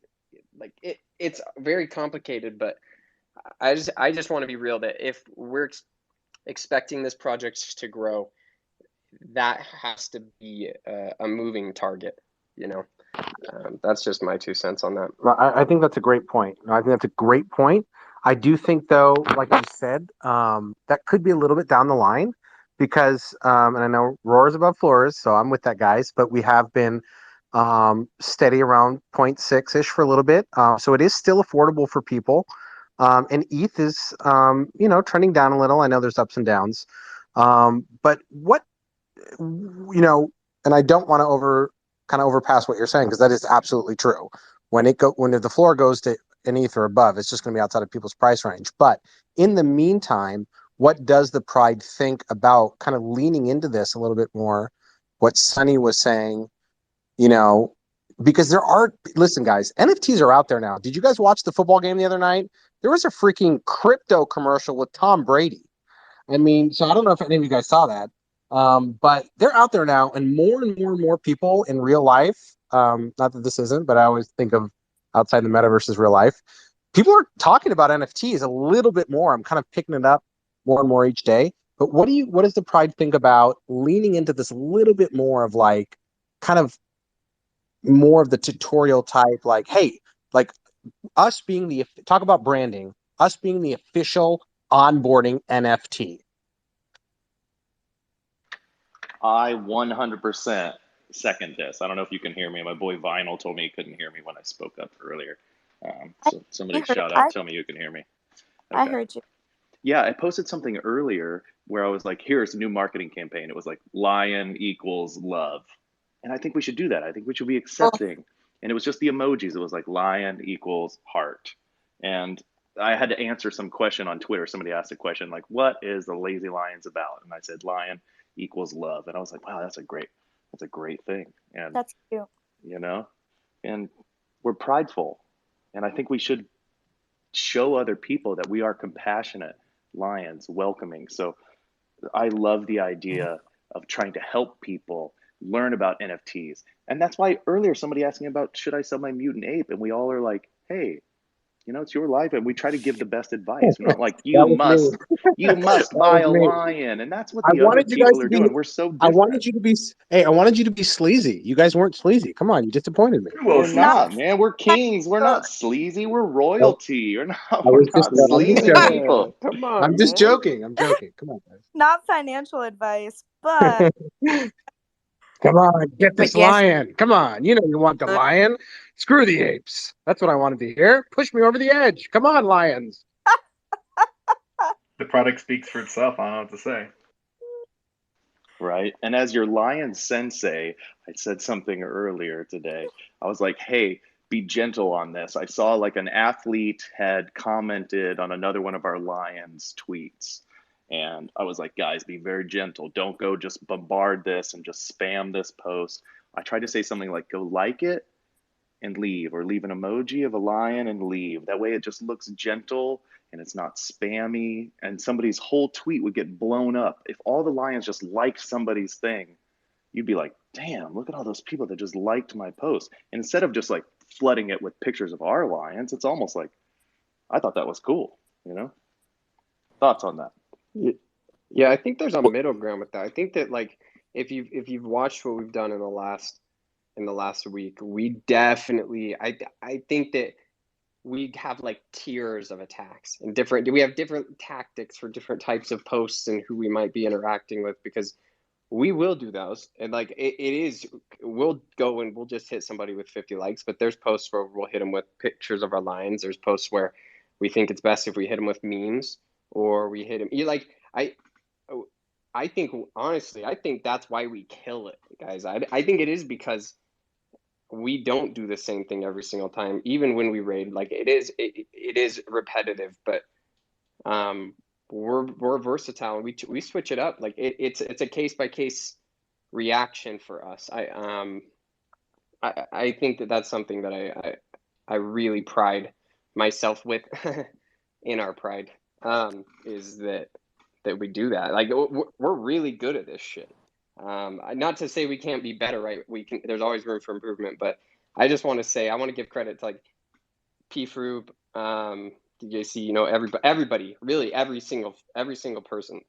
like, it's very complicated. But I just want to be real that if we're expecting this project to grow, that has to be a moving target. That's just my 2 cents on that. I think that's a great point. I do think, though, like you said, that could be a little bit down the line, because, and I know roars above floors, so I'm with that, guys, but we have been steady around 0.6-ish for a little bit. So it is still affordable for people. And ETH is, trending down a little. I know there's ups and downs. But what, and I don't want to overpass what you're saying, because that is absolutely true. When the floor goes to an ETH or above, it's just going to be outside of people's price range. But in the meantime, what does the Pride think about kind of leaning into this a little bit more? What Sunny was saying, because listen, guys, NFTs are out there now. Did you guys watch the football game the other night? There was a freaking crypto commercial with Tom Brady. I mean, so I don't know if any of you guys saw that. But they're out there now, and more and more people in real life. Not that this isn't, but I always think of outside the metaverse as real life. People are talking about NFTs a little bit more. I'm kind of picking it up more and more each day. But what does the Pride think about leaning into this a little bit more of, like, kind of more of the tutorial type, like, hey, like, us being talk about branding, us being the official onboarding NFT. I 100% second this. I don't know if you can hear me. My boy Vinyl told me he couldn't hear me when I spoke up earlier. So somebody shout out, tell me you can hear me. Okay. I heard you. Yeah, I posted something earlier where I was like, here's a new marketing campaign. It was like lion equals love. And I think we should do that. I think we should be accepting. And it was just the emojis. It was like lion equals heart. And I had to answer some question on Twitter. Somebody asked a question like, what is the Lazy Lions about? And I said, lion equals love. And I was like, wow, that's a great thing. And that's cute. And we're prideful. And I think we should show other people that we are compassionate lions, welcoming. So I love the idea of trying to help people learn about NFTs. And that's why earlier somebody asked me about, should I sell my mutant ape? And we all are like, hey, it's your life. And we try to give the best advice. We're not like, you must buy a lion. And that's what the other people are doing. We're so different. I wanted you to be sleazy. You guys weren't sleazy. Come on, you disappointed me. We're not, man. We're kings. We're not sleazy. We're royalty. We're not sleazy people. Come on, I'm just joking. Come on, guys. Not financial advice, but come on, get this lion. Come on, you want the lion. Screw the apes. That's what I wanted to hear. Push me over the edge. Come on, lions. The product speaks for itself. I don't know what to say. Right. And as your lion sensei, I said something earlier today. I was like, hey, be gentle on this. I saw like an athlete had commented on another one of our Lions tweets. And I was like, guys, be very gentle. Don't go just bombard this and just spam this post. I tried to say something like, go like it and leave, or leave an emoji of a lion and leave. That way it just looks gentle and it's not spammy. And somebody's whole tweet would get blown up. If all the Lions just liked somebody's thing, you'd be like, damn, look at all those people that just liked my post. And instead of just like flooding it with pictures of our Lions, it's almost like, I thought that was cool, you know? Thoughts on that? Yeah, I think there's a middle ground with that. I think that like if you've watched what we've done in the last week, we definitely I think that we have like tiers of attacks and we have different tactics for different types of posts and who we might be interacting with, because we will do those. And like we'll go and we'll just hit somebody with 50 likes, but there's posts where we'll hit them with pictures of our Lions. There's posts where we think it's best if we hit them with memes, or we hit them. I think honestly, I think that's why we kill it, guys. I think it is because we don't do the same thing every single time, even when we raid. Like it is repetitive, but we're versatile. We switch it up. Like it's a case by case reaction for us. I think that's something that I really pride myself with in our pride, is that we do that. Like we're really good at this shit. Not to say we can't be better, right? We can. There's always room for improvement, but I just want to say I want to give credit to like P-Froop, DJC, you know, everybody, really every single person.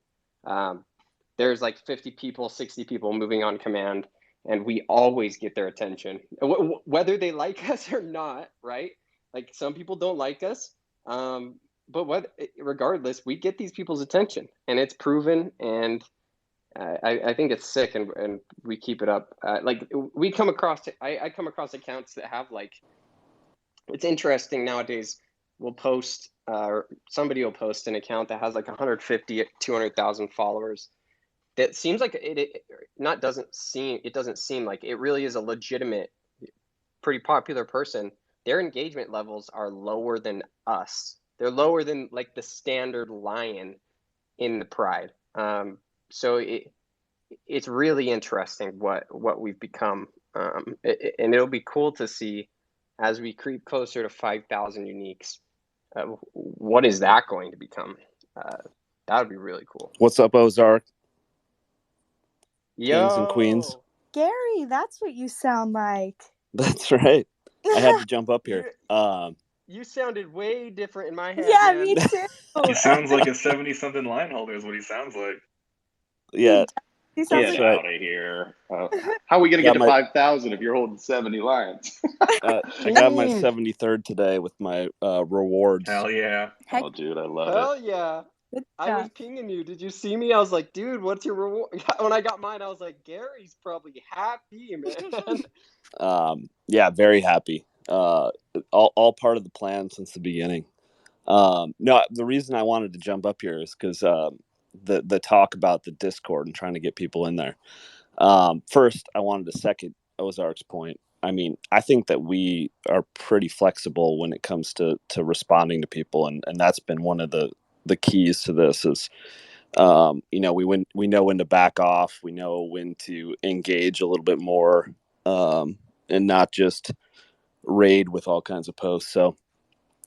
There's like 50 people, 60 people moving on command, and we always get their attention, whether they like us or not, right? Like some people don't like us, but regardless, we get these people's attention, and it's proven. And I think it's sick, and we keep it up. Like I come across accounts that have like, it's interesting nowadays. We'll post, somebody will post an account that has like 150, 200,000 followers. That seems like it doesn't seem like it really is a legitimate, pretty popular person. Their engagement levels are lower than us. They're lower than like the standard Lion in the Pride. So it's really interesting what we've become, and it'll be cool to see as we creep closer to 5,000 uniques. What is that going to become? That would be really cool. What's up, Ozark? Yo. Kings and queens. Gary, that's what you sound like. That's right. I had to jump up here. You sounded way different in my head. Yeah, man. me too. He sounds like a 70-something line holder is what he sounds like. Yeah. He sounds Get like out of here. How are we going to get to 5,000 if you're holding 70 Lions? I got my 73rd today with my ROARwards. Hell yeah. Oh, dude, I love Hell it. yeah. I was pinging you. Did you see me? I was like, dude, what's your reward? When I got mine, I was like, Gary's probably happy, man. Yeah, very happy. All part of the plan since the beginning. No, the reason I wanted to jump up here is because the talk about the Discord and trying to get people in there. First, I wanted to second Ozark's point. I mean, I think that we are pretty flexible when it comes to responding to people, and that's been one of the keys to this is, you know, we know when to back off, we know when to engage a little bit more, and not just raid with all kinds of posts. So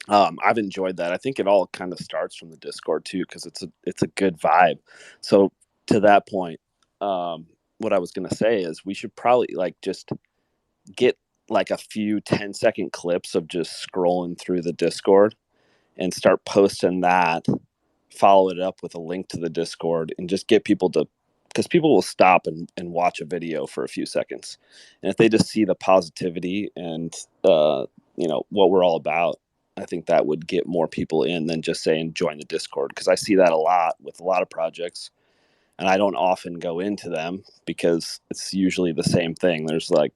I've enjoyed that. I think it all kind of starts from the Discord too, because it's a good vibe. So to that point, what I was gonna say is we should probably like just get like a few 10-second clips of just scrolling through the Discord and start posting that, follow it up with a link to the Discord, and just get people to, because people will stop and watch a video for a few seconds. And if they just see the positivity and, you know, what we're all about, I think that would get more people in than just saying join the Discord. Because I see that a lot with a lot of projects, and I don't often go into them because it's usually the same thing. There's like,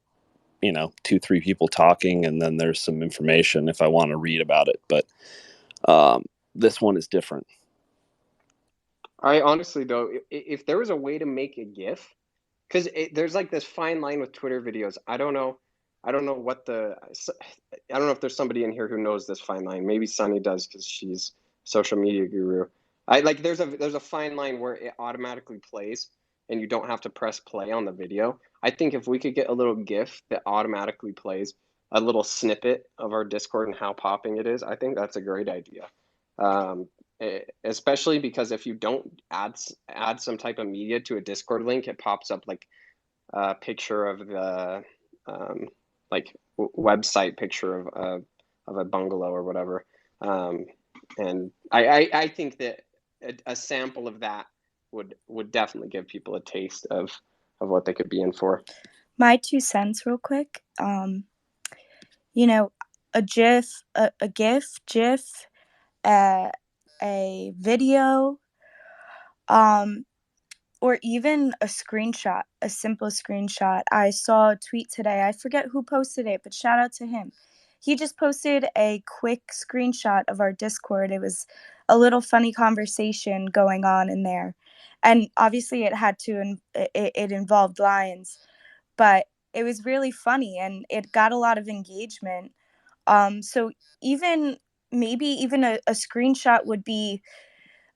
you know, 2-3 people talking, and then there's some information if I want to read about it. But this one is different. I honestly, though, if there was a way to make a GIF, because there's like this fine line with Twitter videos. I don't know. I don't know what I don't know if there's somebody in here who knows this fine line. Maybe Sunny does because she's social media guru. There's a fine line where it automatically plays and you don't have to press play on the video. I think if we could get a little GIF that automatically plays a little snippet of our Discord and how popping it is, I think that's a great idea. Especially because if you don't add some type of media to a Discord link, it pops up like a picture of the website picture of a bungalow or whatever. And I think that a sample of that would definitely give people a taste of what they could be in for. My 2 cents real quick. You know, a GIF, a video, or even a screenshot, a simple screenshot. I saw a tweet today. I forget who posted it, but shout out to him. He just posted a quick screenshot of our Discord. It was a little funny conversation going on in there. And obviously it involved lions, but it was really funny and it got a lot of engagement. So maybe even a screenshot would be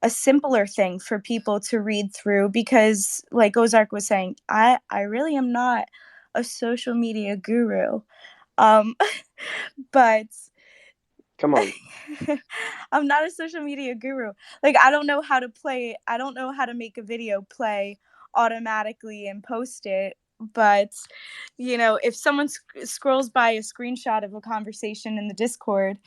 a simpler thing for people to read through, because like Ozark was saying, I really am not a social media guru. But come on. I'm not a social media guru. Like I don't know how to make a video play automatically and post it. But if someone scrolls by a screenshot of a conversation in the Discord,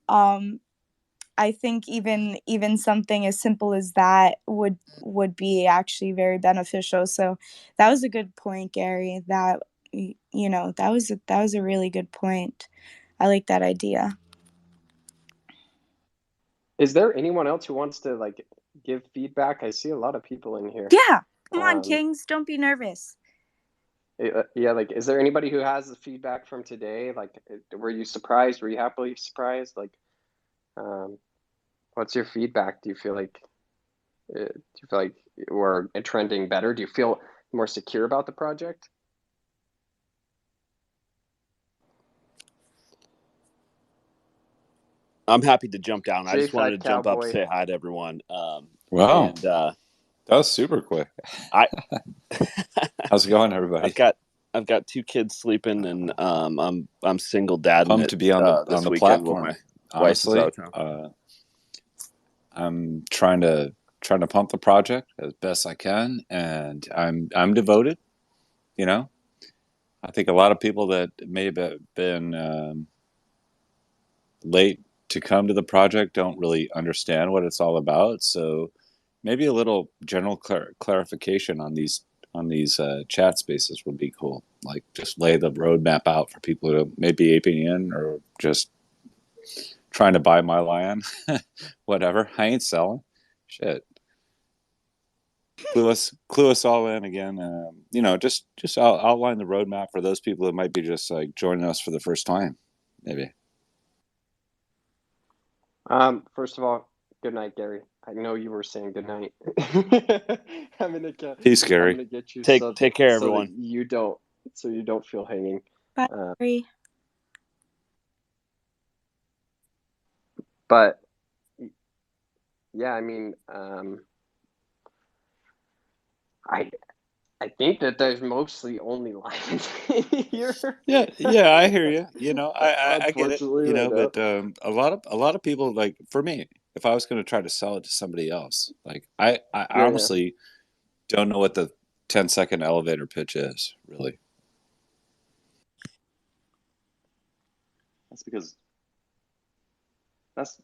I think even something as simple as that would be actually very beneficial. So that was a good point, Gary. That that was a really good point. I like that idea. Is there anyone else who wants to give feedback? I see a lot of people in here. Yeah, come on, Kings, don't be nervous. Yeah, is there anybody who has the feedback from today? Were you surprised? Were you happily surprised? What's your feedback? Do you feel like we're trending better? Do you feel more secure about the project? I'm happy to jump down. I just wanted to jump up and say hi to everyone. Wow, and, that was super quick. How's it going, everybody? I've got 2 kids sleeping, and I'm single dad. Pumped to be on the platform. Honestly, I'm trying to pump the project as best I can, and I'm devoted. I think a lot of people that may have been late to come to the project don't really understand what it's all about. So maybe a little general clarification on these chat spaces would be cool. Like just lay the roadmap out for people who may be aping in or just trying to buy my lion. Whatever. I ain't selling. Shit. Clue us all in again. Just outline the roadmap for those people that might be just joining us for the first time, maybe. First of all, good night, Gary. I know you were saying good night. Peace, Gary. I'm gonna get you take care, everyone. So you don't feel hanging. Bye, Gary. But yeah, I mean, I think that there's mostly only lions here. Yeah, I hear you. I get it. But a lot of people, like for me, if I was going to try to sell it to somebody else, I honestly don't know what the 10-second elevator pitch is, really. That's because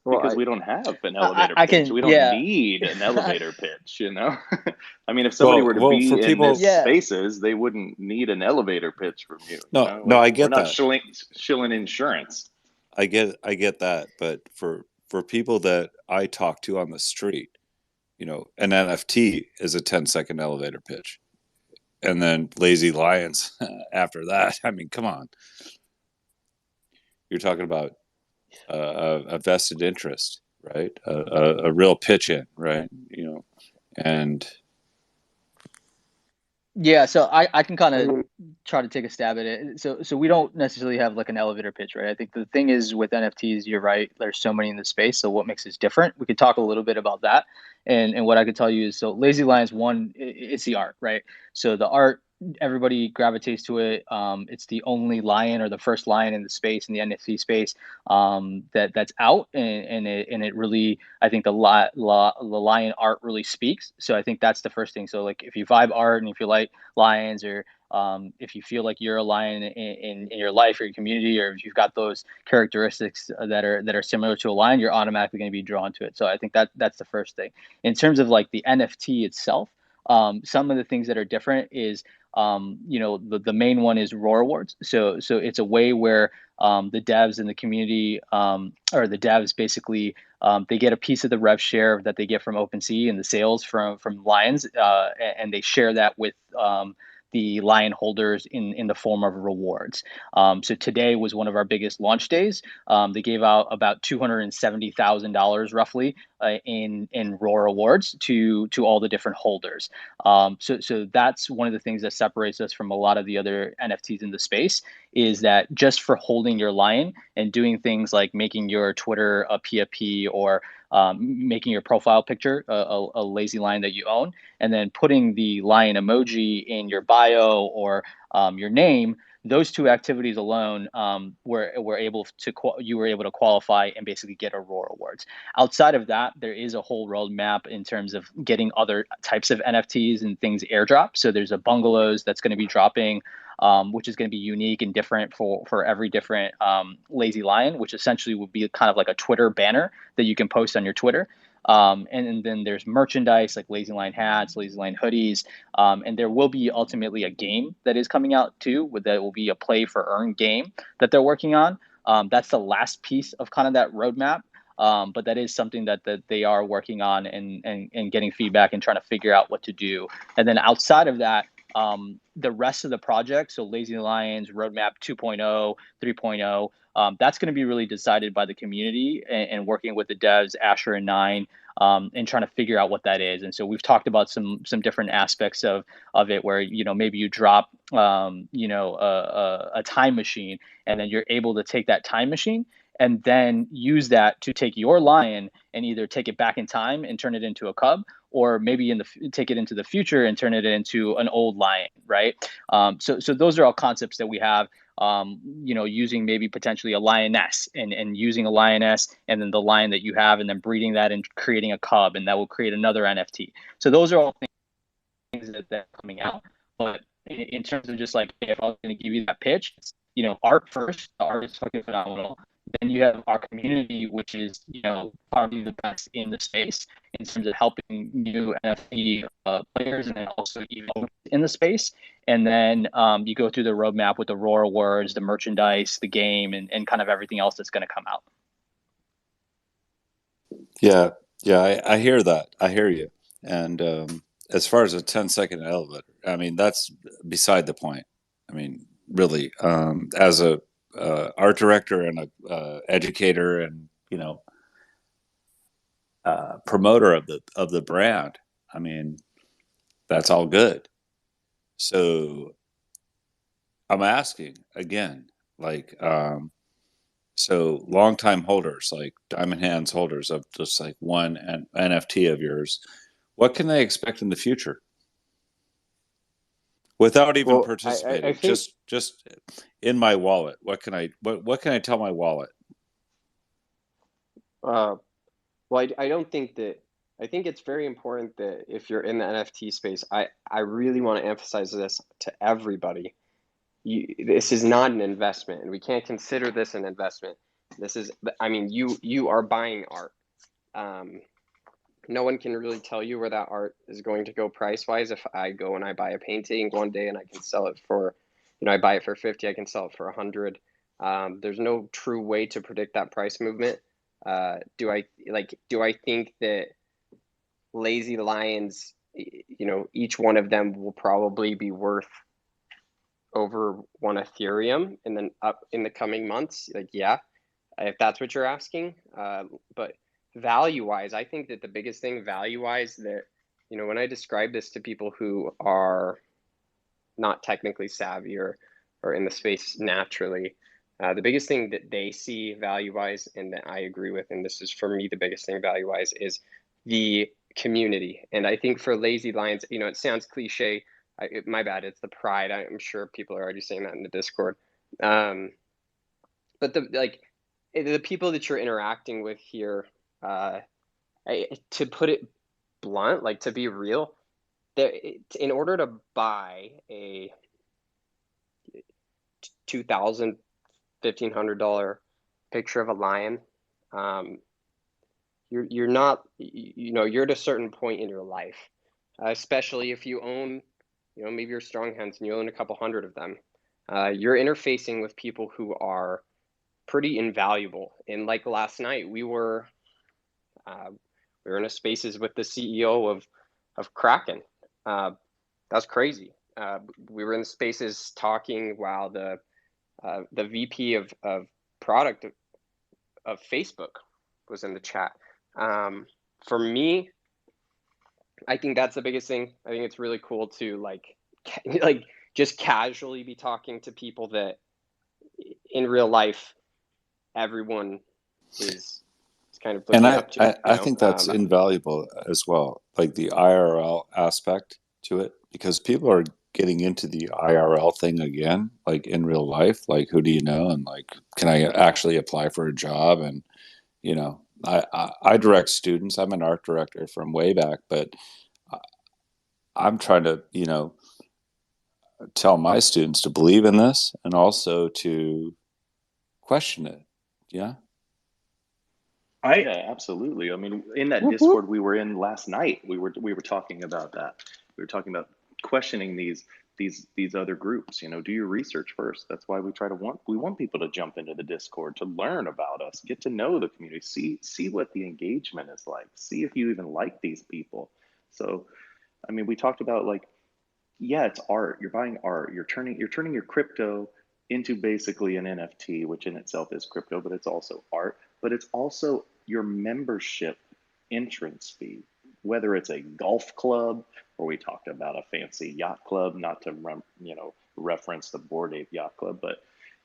we don't have an elevator pitch. We don't need an elevator pitch, I mean, if somebody were to be in this spaces, they wouldn't need an elevator pitch from you. No, I get that. We're not shilling insurance. I get that, but for people that I talk to on the street, an NFT is a 10-second elevator pitch, and then lazy lions after that. I mean, come on. You're talking about a vested interest, right? A real pitch in, right? And Yeah, so I can kind I of mean, try to take a stab at it. So we don't necessarily have like an elevator pitch, right? I think the thing is with NFTs, you're right. There's so many in the space. So what makes it different? We could talk a little bit about that. And what I could tell you is, so Lazy Lions, one, it's the art, right? So the art, everybody gravitates to it. It's the only lion or the first lion in the space, in the NFT space, that's out, and it really, I think the lion art really speaks. So I think that's the first thing. So like if you vibe art and if you like lions, or if you feel like you're a lion in your life or your community, or if you've got those characteristics that are similar to a lion, you're automatically going to be drawn to it. So I think that's the first thing. In terms of like the NFT itself, some of the things that are different is, the main one is ROARwards. So it's a way where the devs in the community, or the devs basically, they get a piece of the rev share that they get from OpenSea and the sales from Lions, and they share that with the lion holders in the form of rewards. So today was one of our biggest launch days. They gave out about $270,000 roughly, in Roar Awards to all the different holders. So that's one of the things that separates us from a lot of the other NFTs in the space, is that just for holding your lion and doing things like making your Twitter a PFP, or making your profile picture a lazy lion that you own, and then putting the lion emoji in your bio, or your name. Those two activities alone, you were able to qualify and basically get a Roar Awards. Outside of that, there is a whole roadmap in terms of getting other types of NFTs and things airdrop. So there's a bungalows that's going to be dropping, which is going to be unique and different for every different lazy lion, which essentially would be kind of like a Twitter banner that you can post on your Twitter. And then there's merchandise like Lazy Line hats, Lazy Line hoodies, and there will be ultimately a game that is coming out too. That will be a play for earn game that they're working on. That's the last piece of kind of that roadmap. But that is something that they are working on, and getting feedback and trying to figure out what to do. And then outside of that, the rest of the project, so Lazy Lions Roadmap 2.0, 3.0, that's going to be really decided by the community, and working with the devs, Asher and Nine, and trying to figure out what that is. And so we've talked about some different aspects of it, where maybe you drop a time machine, and then you're able to take that time machine and then use that to take your lion and either take it back in time and turn it into a cub, or maybe take it into the future and turn it into an old lion, right? So those are all concepts that we have. Using maybe potentially a lioness, and using a lioness and then the lion that you have, and then breeding that and creating a cub, and that will create another NFT. So those are all things that are coming out. But in terms of just like, if I was going to give you that pitch, art first. The art is fucking phenomenal. Then you have our community, which is probably the best in the space in terms of helping new NFT players, and then also even in the space. And then you go through the roadmap with the Roar Awards, the merchandise, the game, and kind of everything else that's going to come out. Yeah, yeah, I hear that. I hear you. And as far as a 10-second elevator, I mean, that's beside the point. I mean, really, as a art director and a educator, and promoter of the brand, I mean, that's all good. So I'm asking again, like, so longtime holders, like Diamond Hands holders of just like one NFT of yours, what can they expect in the future without even well, I participating? think Just in my wallet, what can I tell my wallet? well, I don't think that. I think it's very important that if you're in the NFT space, I really want to emphasize this to everybody. This is not an investment, and we can't consider this an investment. This is, I mean, you are buying art. No one can really tell you where that art is going to go price wise. If I go and I buy a painting one day and I can sell it for, I buy it for 50, I can sell it for 100. There's no true way to predict that price movement. Do I think that Lazy Lions, each one of them will probably be worth over 1 Ethereum and then up in the coming months? Like, yeah, if that's what you're asking. But value wise, I think that the biggest thing value wise that, when I describe this to people who are not technically savvy or in the space naturally. The biggest thing that they see value-wise, and that I agree with, and this is for me the biggest thing value-wise, is the community. And I think for Lazy Lions, it sounds cliche. My bad, it's the pride. I'm sure people are already saying that in the Discord. But the people that you're interacting with here, to put it blunt, like to be real, in order to buy a $2,000, $1,500 picture of a lion, you're not, you're at a certain point in your life, especially if you own, maybe you're strong hands and you own a couple hundred of them. You're interfacing with people who are pretty invaluable. And like last night, we were in a spaces with the CEO of Kraken. That's crazy. We were in the spaces talking while the VP of product of Facebook was in the chat. For me, I think that's the biggest thing. I think it's really cool to like just casually be talking to people that in real life everyone is kind of And looking up to. I think that's invaluable as well, like the IRL aspect to it, because people are getting into the IRL thing again, like in real life, like who do you know, and like can I actually apply for a job? And I direct students. I'm an art director from way back, but I'm trying to tell my students to believe in this and also to question it. Yeah. Yeah, absolutely. I mean, in that Discord we were in last night, we were talking about that. We were talking about questioning these other groups. Do your research first. That's why we want people to jump into the Discord to learn about us, get to know the community, see what the engagement is like, see if you even like these people. So, I mean, we talked about yeah, it's art. You're buying art. You're turning your crypto into basically an NFT, which in itself is crypto, but it's also art. But it's also your membership entrance fee, whether it's a golf club or we talked about a fancy yacht club, not to reference the Bored Ape Yacht Club, but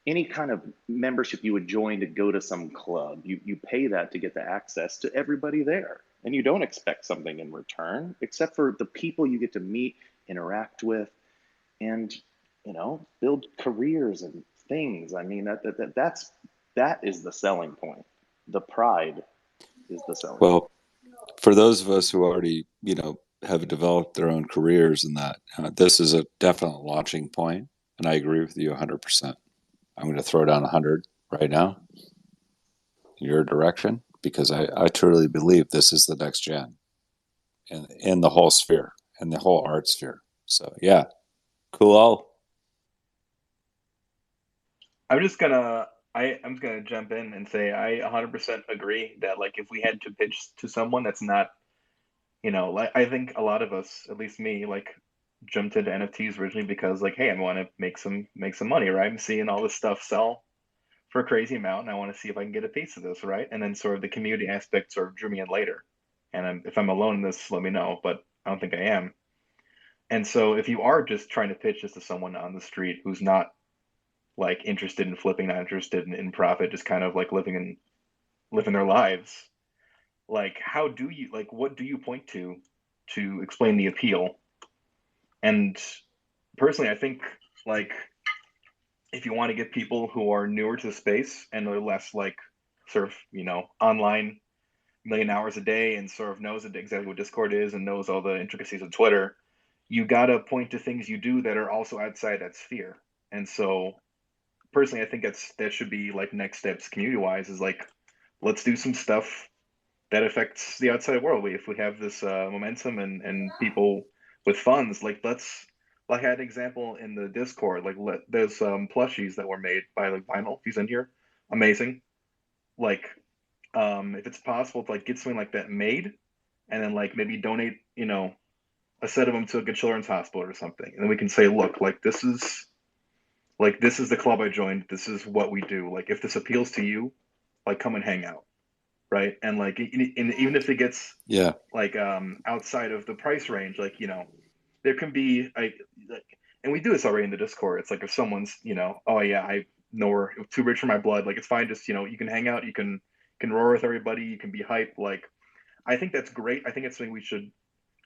any kind of membership you would join to go to some club, you pay that to get the access to everybody there. And you don't expect something in return, except for the people you get to meet, interact with, and build careers and things. I mean, that is the selling point. The pride is the selling point. Well, for those of us who already have developed their own careers in that, this is a definite launching point, and I agree with you 100%. I'm going to throw down 100 right now in your direction, because I truly believe this is the next gen in the whole sphere, in the whole art sphere. So yeah, cool. I'm just gonna jump in and say I 100% agree that if we had to pitch to someone that's not, I think a lot of us, at least me, jumped into NFTs originally because hey, I want to make some money, right? I'm seeing all this stuff sell for a crazy amount, and I want to see if I can get a piece of this, right? And then sort of the community aspect sort of drew me in later. And if I'm alone in this, let me know, but I don't think I am. And so if you are just trying to pitch this to someone on the street who's not interested in flipping, not interested in profit, just kind of living their lives, how do you what do you point to explain the appeal? And personally, I think if you want to get people who are newer to the space and are less sort of online million hours a day and sort of knows exactly what Discord is and knows all the intricacies of Twitter, you got to point to things you do that are also outside that sphere. And so personally, I think that should be next steps community wise is let's do some stuff that affects the outside world. If we have this momentum and people with funds, let's I had an example in the Discord, there's plushies that were made by Vinyl. He's in here, amazing. If it's possible to get something like that made, and then maybe donate a set of them to a good children's hospital or something, and then we can say, look, this is the club I joined. This is what we do. If this appeals to you, come and hang out, right? And even if it gets outside of the price range, there can be and we do this already in the Discord. It's like if someone's, oh yeah, I know we're too rich for my blood. Like it's fine. Just you can hang out. You can roar with everybody. You can be hype. Like I think that's great. I think it's something we should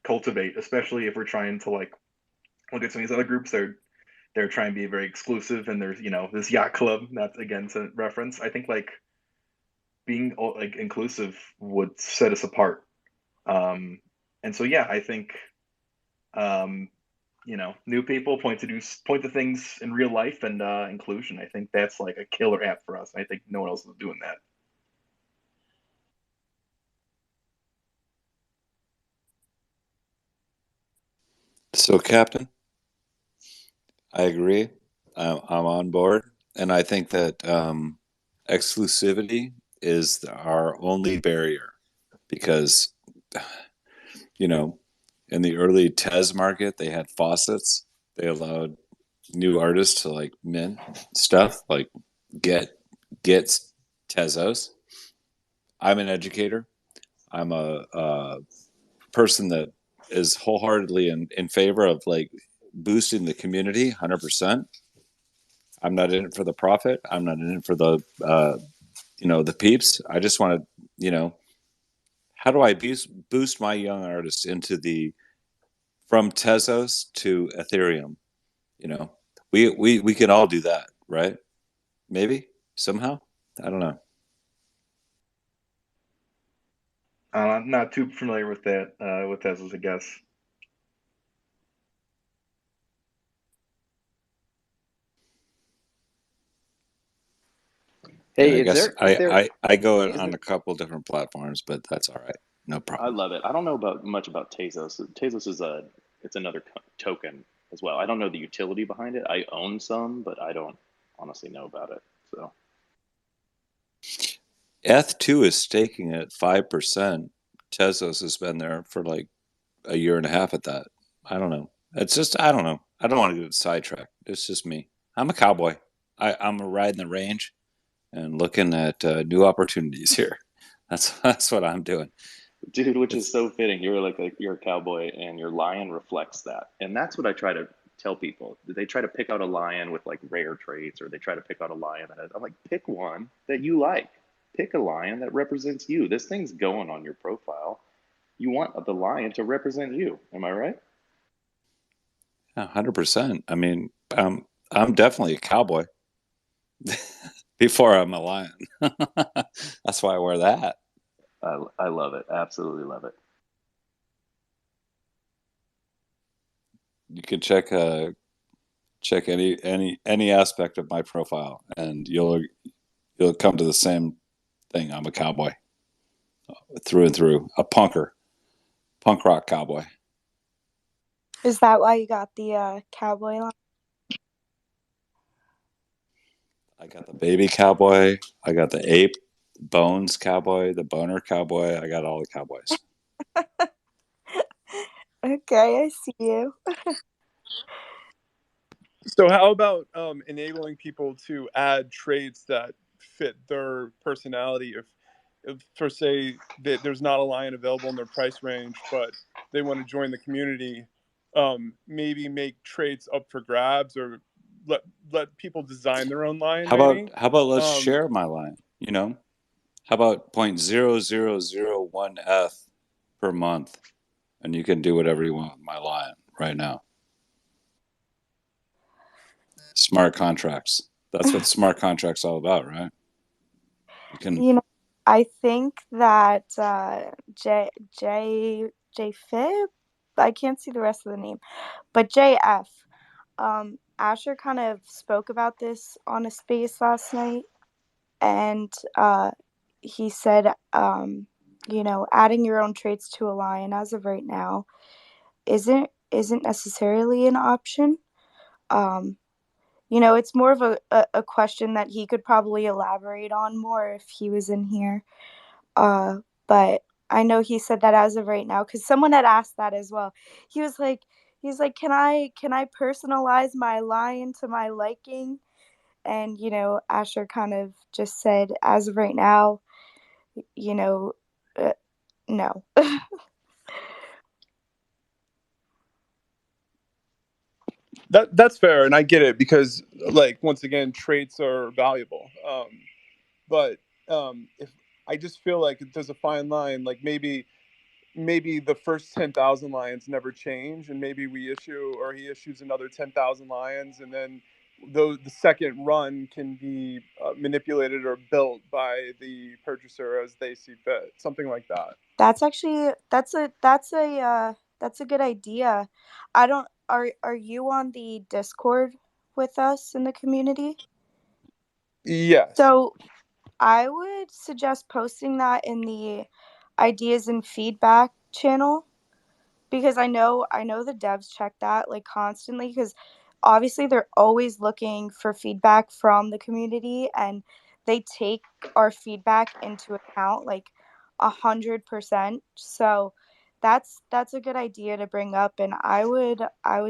cultivate, especially if we're trying to like look at some of these other groups. They're trying to be very exclusive, and there's this yacht club. That's again to reference. I think like being like inclusive would set us apart. And so yeah, I think um, new people point to things in real life and inclusion. I think that's like a killer app for us. I think no one else is doing that. So, Captain, I agree. I'm on board, and I think that exclusivity is our only barrier because, in the early Tez market, they had faucets. They allowed new artists to like mint stuff, like get Tezos. I'm an educator. I'm a person that is wholeheartedly in favor of like boosting the community 100%. I'm not in it for the profit. I'm not in it for the the peeps. I just want to, how do I boost my young artists into the from Tezos to Ethereum? We can all do that, right? Maybe somehow. I don't know. I'm not too familiar with that with Teslas, I guess. Hey, I is guess there is there I go is on there a couple different platforms, but that's all right. No I problem. love it. I don't know much about Tezos. Tezos is it's another token as well. I don't know the utility behind it. I own some, but I don't honestly know about it. So ETH2 is staking at 5%. Tezos has been there for like a year and a half at that. I don't know. It's just I don't know. I don't want to get sidetracked. It's just me. I'm a cowboy. I'm a riding the range and looking at new opportunities here. That's what I'm doing. dude, which is It's so fitting. You're you're a cowboy, and your lion reflects that. And that's what I try to tell people. They try to pick out a lion with like rare traits, or they try to pick out a lion that I'm like, pick one that you like. Pick a lion that represents you. This thing's going on your profile. You want the lion to represent you. Am I right? 100%. I mean, I'm definitely a cowboy before I'm a lion. That's why I wear that. I love it. Absolutely love it. You can check any aspect of my profile, and you'll come to the same thing. I'm a cowboy through and through, a punk rock cowboy. Is that why you got the cowboy line? I got the baby cowboy. I got the ape bones cowboy, the boner cowboy. I got all the cowboys. Okay, I see you. So how about enabling people to add traits that fit their personality? If for say that there's not a lion available in their price range, but they want to join the community, maybe make traits up for grabs, or let people design their own lion. Maybe. How about let's Um, share my line? How about 0.0001 ETH per month, and you can do whatever you want with my line right now. Smart contracts. That's what smart contracts all about, right? You can. I think that J Fib, I can't see the rest of the name, but JF, Asher kind of spoke about this on a space last night, and he said, adding your own traits to a lion as of right now isn't necessarily an option. It's more of a question that he could probably elaborate on more if he was in here. But I know he said that as of right now, because someone had asked that as well. He's like, can I personalize my lion to my liking? And Asher kind of just said, as of right now, no. That's fair, and I get it because, like, once again, traits are valuable. But if I just feel like there's a fine line, like maybe the first 10,000 lions never change, and maybe he issues another 10,000 lions, and then the second run can be manipulated or built by the purchaser as they see fit, something like that. That's actually that's a good idea. I don't are you on the Discord with us in the community? Yes. So I would suggest posting that in the ideas and feedback channel, because I know the devs check that like constantly, because obviously they're always looking for feedback from the community, and they take our feedback into account like 100%. So that's a good idea to bring up, and I would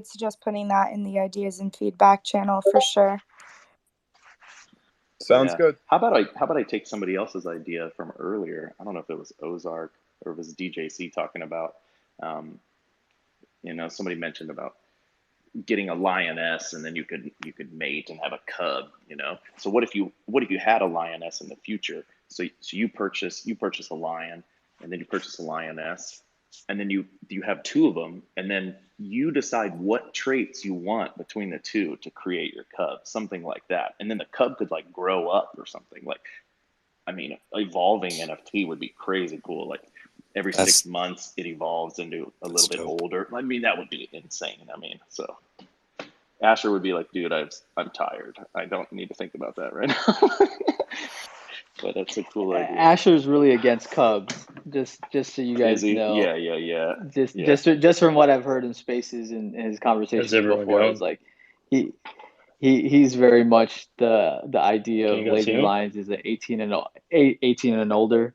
suggest putting that in the ideas and feedback channel for sure. Sounds good. How about I take somebody else's idea from earlier? I don't know if it was Ozark or it was DJC talking about, somebody mentioned about getting a lioness, and then you could mate and have a cub. So what if you had a lioness in the future? So you purchase a lion, and then you purchase a lioness, and then you have two of them, and then you decide what traits you want between the two to create your cub, something like that. And then the cub could like grow up or something. Like, I mean, evolving NFT would be crazy cool. Like every 6 months it evolves into a little bit older. I mean, that would be insane. I mean, so Asher would be like, dude, I'm tired. I don't need to think about that right now. But that's a cool idea. Asher's really against Cubs, just so you guys know. Yeah. Just from what I've heard in spaces and his conversations before, it's like he's very much the idea of Lazy Lions is an 18 and older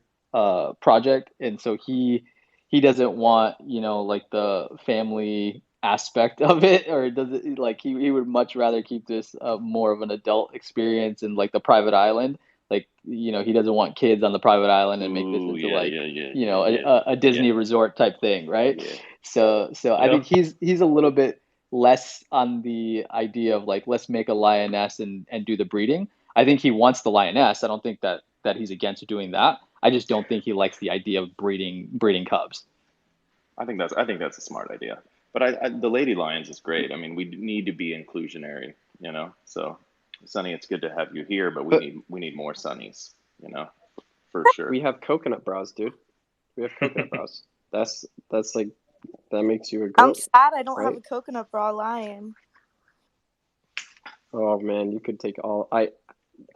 project, and so he doesn't want like the family aspect of it, or does it like he would much rather keep this more of an adult experience and like the private island. Like, he doesn't want kids on the private island and make this into a Disney resort type thing, right? Yeah. So I think he's a little bit less on the idea of like, let's make a lioness and do the breeding. I think he wants the lioness. I don't think that he's against doing that. I just don't think he likes the idea of breeding cubs. I think that's a smart idea. But the lady lions is great. I mean, we need to be inclusionary, So, Sonny, it's good to have you here, but we need more Sonnies, for sure. We have coconut bras, dude. We have coconut bras. That's like, that makes you a goat. I'm sad I don't have a coconut bra lion. Oh man, you could take all. I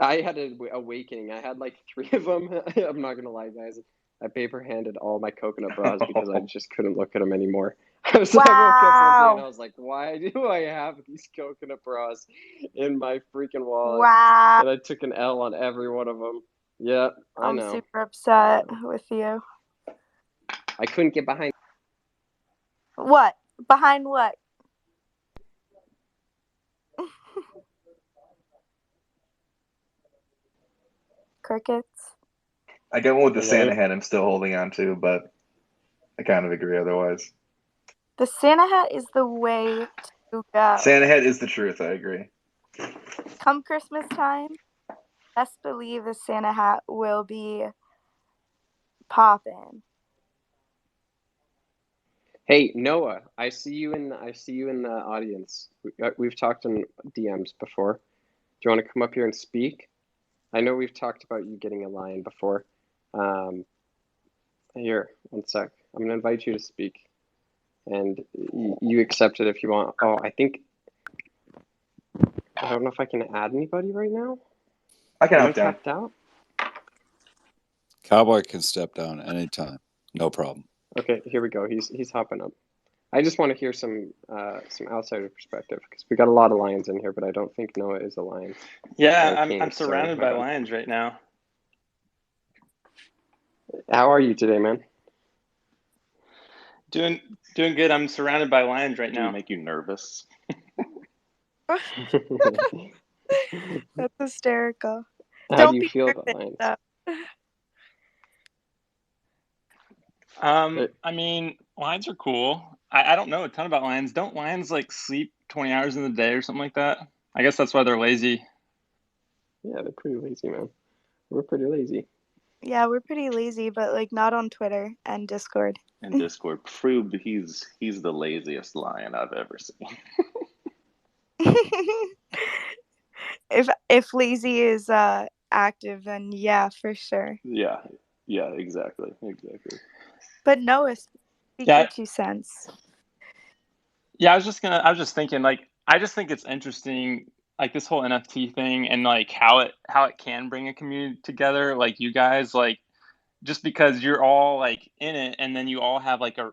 had an awakening. I had like 3 of them. I'm not gonna lie, guys. I paper handed all my coconut bras because I just couldn't look at them anymore. I woke up one day and I was like, why do I have these coconut bras in my freaking wallet? Wow. And I took an L on every one of them. Yeah, I know. I'm super upset with you. I couldn't get behind. What? Behind what? Crickets. I get one with the Santa hat I'm still holding on to, but I kind of agree otherwise. The Santa hat is the way to go. Santa hat is the truth, I agree. Come Christmas time, best believe the Santa hat will be popping. Hey, Noah, I see you in the audience. We've talked in DMs before. Do you want to come up here and speak? I know we've talked about you getting a lion before. Here, one sec. I'm going to invite you to speak. And you accept it if you want. Oh, I don't know if I can add anybody right now. I can hop down. Tapped out? Cowboy can step down anytime. No problem. Okay, here we go. He's hopping up. I just want to hear some outsider perspective, because we got a lot of lions in here, but I don't think Noah is a lion. Yeah, I'm surrounded by lions right now. How are you today, man? Doing good. I'm surrounded by lions right now. Do make you nervous? That's hysterical. How do you feel about lions? I mean, lions are cool. I don't know a ton about lions. Don't lions like sleep 20 hours in the day or something like that. I guess that's why they're lazy. Yeah, they're pretty lazy, man. We're pretty lazy. Yeah, we're pretty lazy, but like not on Twitter and Discord. And Discord proved he's the laziest lion I've ever seen. If lazy is active, then yeah, for sure. Yeah, exactly. But Noah, speak your 2 cents. Yeah, I was just thinking, like, I just think it's interesting, like this whole NFT thing and like how it can bring a community together, like you guys, like just because you're all like in it and then you all have like a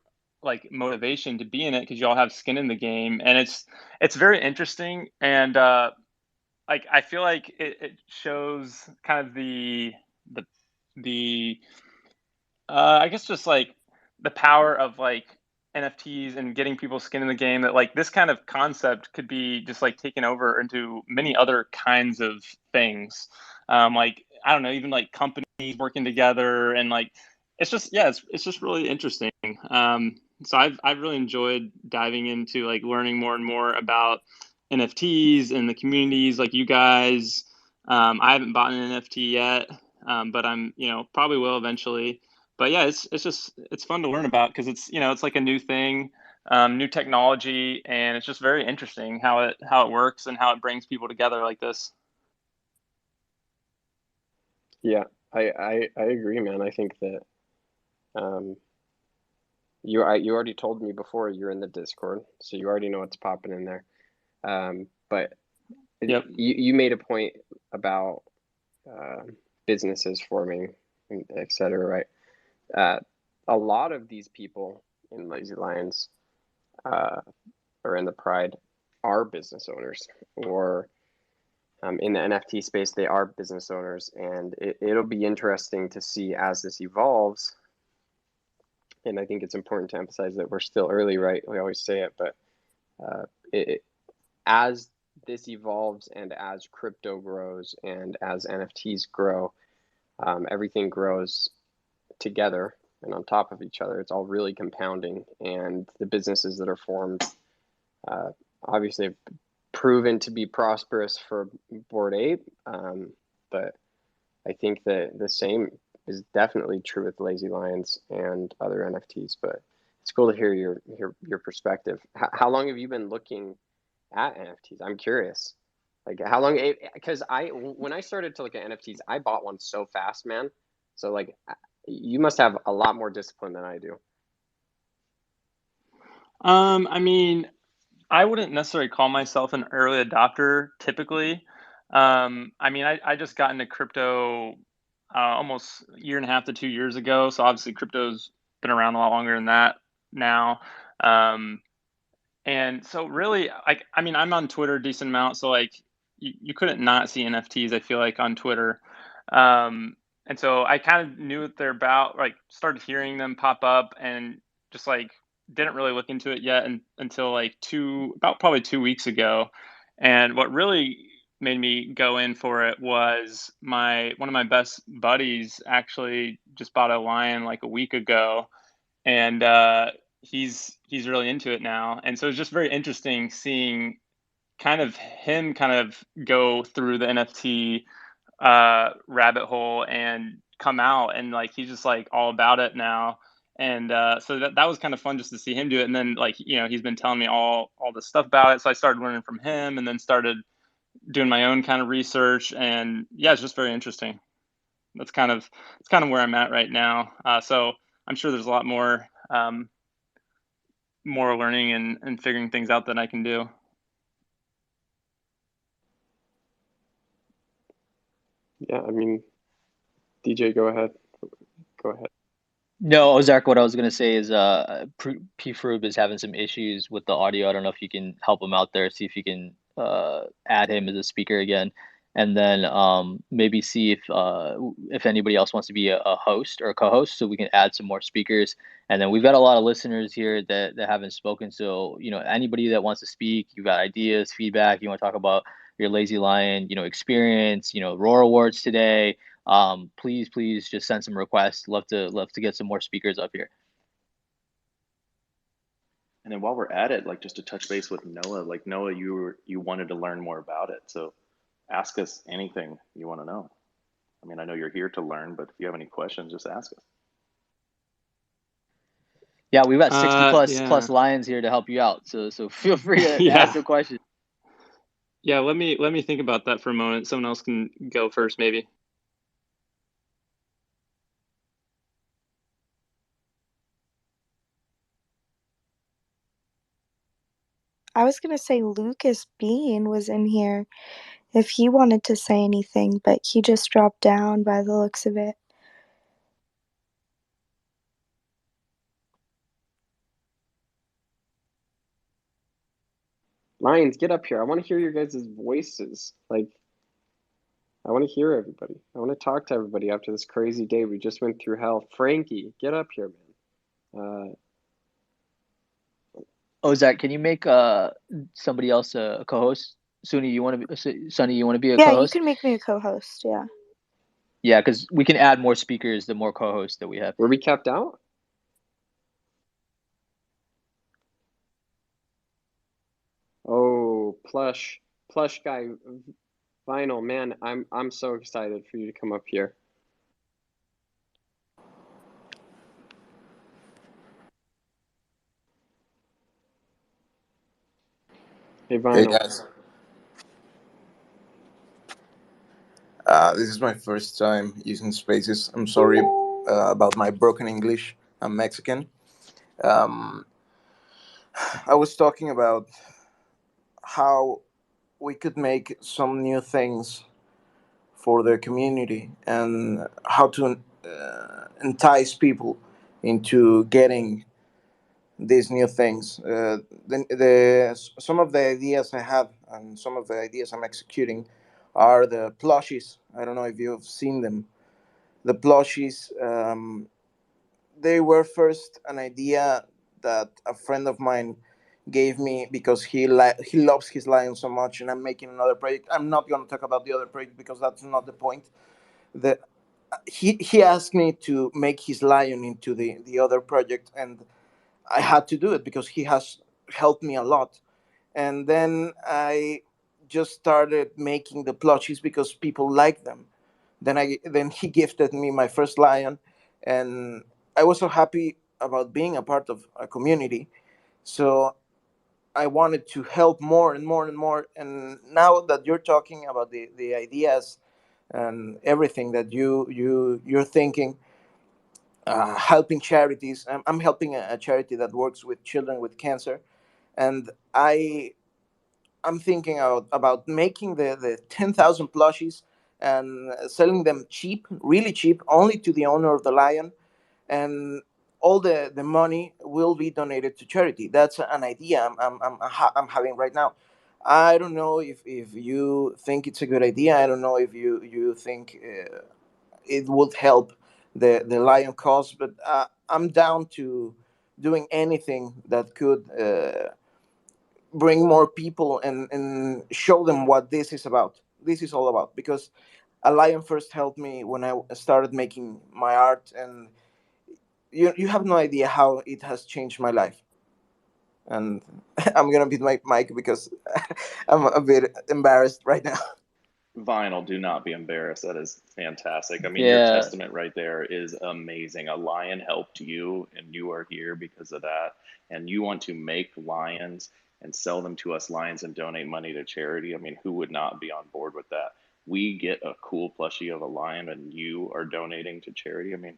motivation to be in it because you all have skin in the game, and it's very interesting, and like I feel like it shows kind of the I guess just like the power of like NFTs and getting people's skin in the game, that like this kind of concept could be just like taken over into many other kinds of things. Like, I don't know, even like companies working together, and like it's just, yeah, it's just really interesting. So I've really enjoyed diving into like learning more and more about NFTs and the communities like you guys. I haven't bought an NFT yet, but I'm, probably will eventually. But yeah, it's fun to learn about because it's like a new thing, new technology, and it's just very interesting how it works and how it brings people together like this. Yeah, I agree, man. I think that you already told me before you're in the Discord, so you already know what's popping in there. But Yep. you made a point about businesses forming, et cetera, right? A lot of these people in Lazy Lions or in the Pride are business owners, or in the NFT space, they are business owners, and it'll be interesting to see as this evolves. And I think it's important to emphasize that we're still early, right? We always say it, but as this evolves and as crypto grows and as NFTs grow, everything grows together and on top of each other. It's all really compounding, and the businesses that are formed obviously have proven to be prosperous for Bored Ape, but I think that the same is definitely true with Lazy Lions and other NFTs. But it's cool to hear your perspective. How long have you been looking at NFTs? I'm curious. Like how long? Because when I started to look at NFTs, I bought one so fast, man. So like, you must have a lot more discipline than I do. I mean, I wouldn't necessarily call myself an early adopter typically. I mean, I just got into crypto almost a year and a half to 2 years ago. So obviously crypto's been around a lot longer than that now. And so really, like, I mean, I'm on Twitter a decent amount. So like you couldn't not see NFTs, I feel like, on Twitter. And so I kind of knew what they're about, like started hearing them pop up, and just like didn't really look into it yet until like probably 2 weeks ago. And what really made me go in for it was one of my best buddies actually just bought a lion like a week ago, and he's really into it now. And so it's just very interesting seeing kind of him kind of go through the NFT rabbit hole and come out, and like he's just like all about it now. And so that was kind of fun just to see him do it. And then like, he's been telling me all the stuff about it, so I started learning from him and then started doing my own kind of research. And yeah, it's just very interesting. It's kind of where I'm at right now. So I'm sure there's a lot more learning and figuring things out that I can do. Yeah, I mean, DJ, go ahead. No, Ozark, what I was gonna say is P Froob is having some issues with the audio. I don't know if you can help him out there, see if you can add him as a speaker again, and then maybe see if anybody else wants to be a host or a co-host, so we can add some more speakers. And then we've got a lot of listeners here that haven't spoken, so anybody that wants to speak, you got ideas, feedback, you want to talk about your Lazy Lion, experience, ROARwards today. Please just send some requests. Love to get some more speakers up here. And then while we're at it, like just to touch base with Noah, like Noah, you wanted to learn more about it. So ask us anything you want to know. I mean, I know you're here to learn, but if you have any questions, just ask us. Yeah, we've got 60 plus Yeah. plus lions here to help you out. So feel free to Yeah. ask a question. Yeah, let me think about that for a moment. Someone else can go first, maybe. I was gonna say Lucas Bean was in here if he wanted to say anything, but he just dropped down by the looks of it. Lions, get up here. I want to hear your guys' voices. Like, I want to hear everybody. I want to talk to everybody after this crazy day we just went through hell. Frankie, get up here, man. Oh, Zach, can you make somebody else a co-host? Sunny, you want to be Sunny? You want to be a Yeah, you co-host? can make me a co-host. Yeah. Yeah, because we can add more speakers the more co-hosts that we have. Were we capped out? Oh, plush guy, vinyl, man. I'm so excited for you to come up here. Hey, Hey vinyl. guys, this is my first time using Spaces. I'm sorry about my broken English. I'm Mexican. Um, I was talking about how we could make some new things for the community and how to entice people into getting these new things. Some of the ideas I have and some of the ideas I'm executing are the plushies. I don't know if you've seen them. The plushies, they were first an idea that a friend of mine gave me because he loves his lion so much, and I'm making another project. I'm not going to talk about the other project because that's not the point. The he asked me to make his lion into the other project, and I had to do it because he has helped me a lot. And then I just started making the plushies because people like them. Then he gifted me my first lion, and I was so happy about being a part of a community. So I wanted to help more and more and more. And now that you're talking about the ideas and everything that you're thinking, helping charities. I'm helping a charity that works with children with cancer, and I'm thinking about making the 10,000 plushies and selling them cheap, really cheap, only to the owner of the lion, and all the money will be donated to charity. That's an idea I'm having right now. I don't know if you think it's a good idea. I don't know if you think it would help the lion cause, but I'm down to doing anything that could bring more people and show them what this is about. This is all about because a lion first helped me when I started making my art, and you have no idea how it has changed my life. And I'm gonna beat my mic because I'm a bit embarrassed right now. Vinyl, do not be embarrassed. That is fantastic. I mean, your Yeah, testament right there is amazing. A lion helped you, and you are here because of that. And you want to make lions and sell them to us lions and donate money to charity. I mean, who would not be on board with that? We get a cool plushie of a lion, and you are donating to charity. I mean,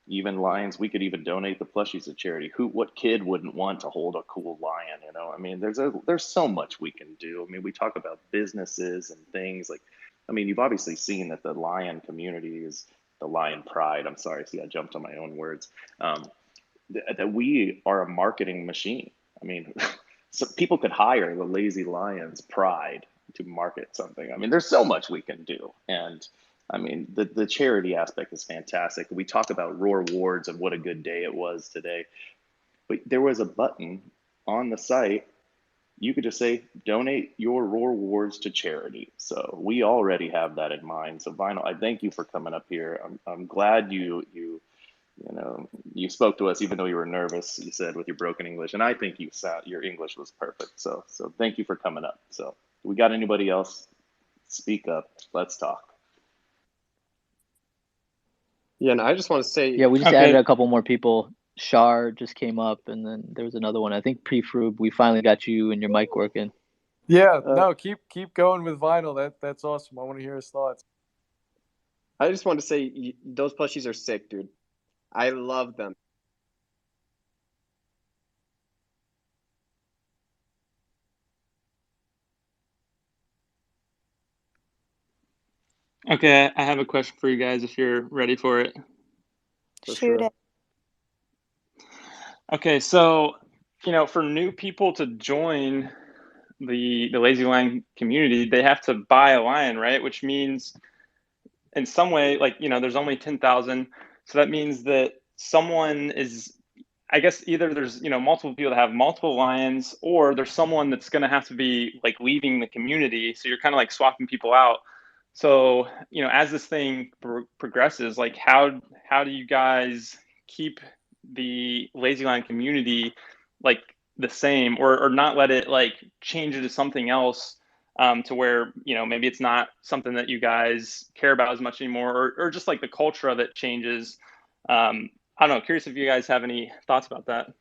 even lions, we could even donate the plushies to charity. What kid wouldn't want to hold a cool lion? You know, I mean, there's so much we can do. I mean, we talk about businesses and things like, I mean, you've obviously seen that the lion community is the lion pride. I'm sorry, see, I jumped on my own words. That we are a marketing machine. I mean, so people could hire the Lazy Lions pride to market something. I mean, there's so much we can do. And I mean, the charity aspect is fantastic. We talk about ROARwards and what a good day it was today. But there was a button on the site. You could just say, donate your ROARwards to charity. So we already have that in mind. So Vinyl, I thank you for coming up here. I'm glad you You know, you spoke to us even though you were nervous. You said with your broken English, and I think your English was perfect. So thank you for coming up. So, we got anybody else? Speak up. Let's talk. Yeah, and I just want to say, Yeah, we just Okay. added a couple more people. Shar just came up, and then there was another one. I think Prefrub. We finally got you and your mic working. Yeah, no, keep going with Vinyl. That's awesome. I want to hear his thoughts. I just want to say those plushies are sick, dude. I love them. Okay, I have a question for you guys if you're ready for it. Shoot it. Okay, so for new people to join the Lazy Lion community, they have to buy a lion, right? Which means in some way, like, there's only 10,000. So that means that someone is, I guess either there's, multiple people that have multiple lions, or there's someone that's going to have to be like leaving the community. So you're kind of like swapping people out. So, as this thing progresses, like how do you guys keep the Lazy Lion community like the same, or not let it like change into something else, to where, maybe it's not something that you guys care about as much anymore, or just like the culture of it changes. I don't know. Curious if you guys have any thoughts about that.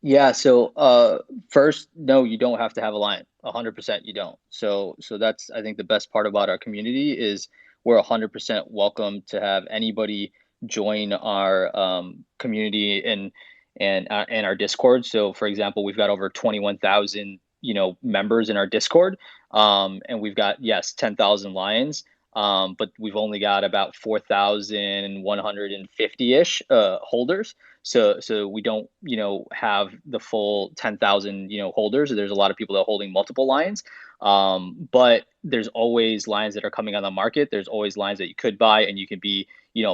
Yeah, so first, no, you don't have to have a lion. 100% you don't. So that's, I think, the best part about our community is we're 100% welcome to have anybody join our community and our Discord. So for example, we've got over 21,000 members in our Discord, and we've got, yes, 10,000 lions. But we've only got about 4,150-ish holders. So we don't, have the full 10,000, holders. There's a lot of people that are holding multiple lions. But there's always lions that are coming on the market. There's always lions that you could buy, and you can be,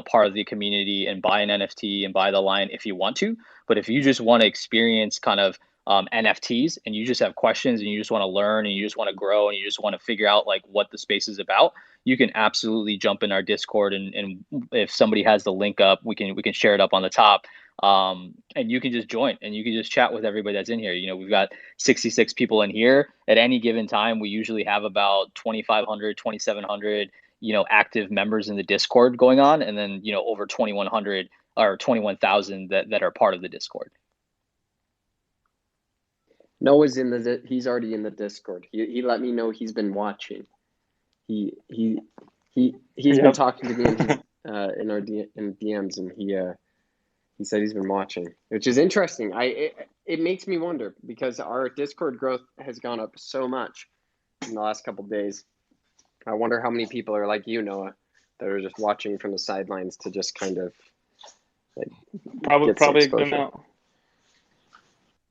part of the community and buy an NFT and buy the lion if you want to. But if you just want to experience kind of NFTs, and you just have questions, and you just want to learn, and you just want to grow, and you just want to figure out like what the space is about, you can absolutely jump in our Discord, and if somebody has the link up, we can share it up on the top. And you can just join, and you can just chat with everybody that's in here. We've got 66 people in here at any given time. We usually have about 2,500, 2,700, active members in the Discord going on, and then, over 2,100 or 21,000 that are part of the Discord. Noah's he's already in the Discord. He let me know he's been watching. He's been talking to me in our DMs, and he said he's been watching, which is interesting. It makes me wonder, because our Discord growth has gone up so much in the last couple of days. I wonder how many people are like you, Noah, that are just watching from the sidelines to just kind of like probably a good amount.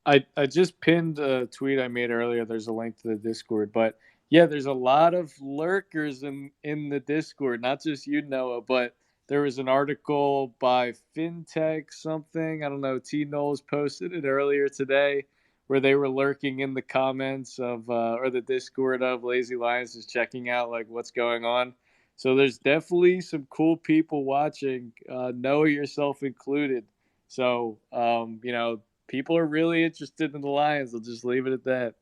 I just pinned a tweet I made earlier. There's a link to the Discord, but yeah, there's a lot of lurkers in the Discord. Not just you, Noah, but there was an article by FinTech something. I don't know. T Knowles posted it earlier today, where they were lurking in the comments of or the Discord of Lazy Lions, just checking out like what's going on. So there's definitely some cool people watching, Noah yourself included. So people are really interested in the Lions. I'll just leave it at that.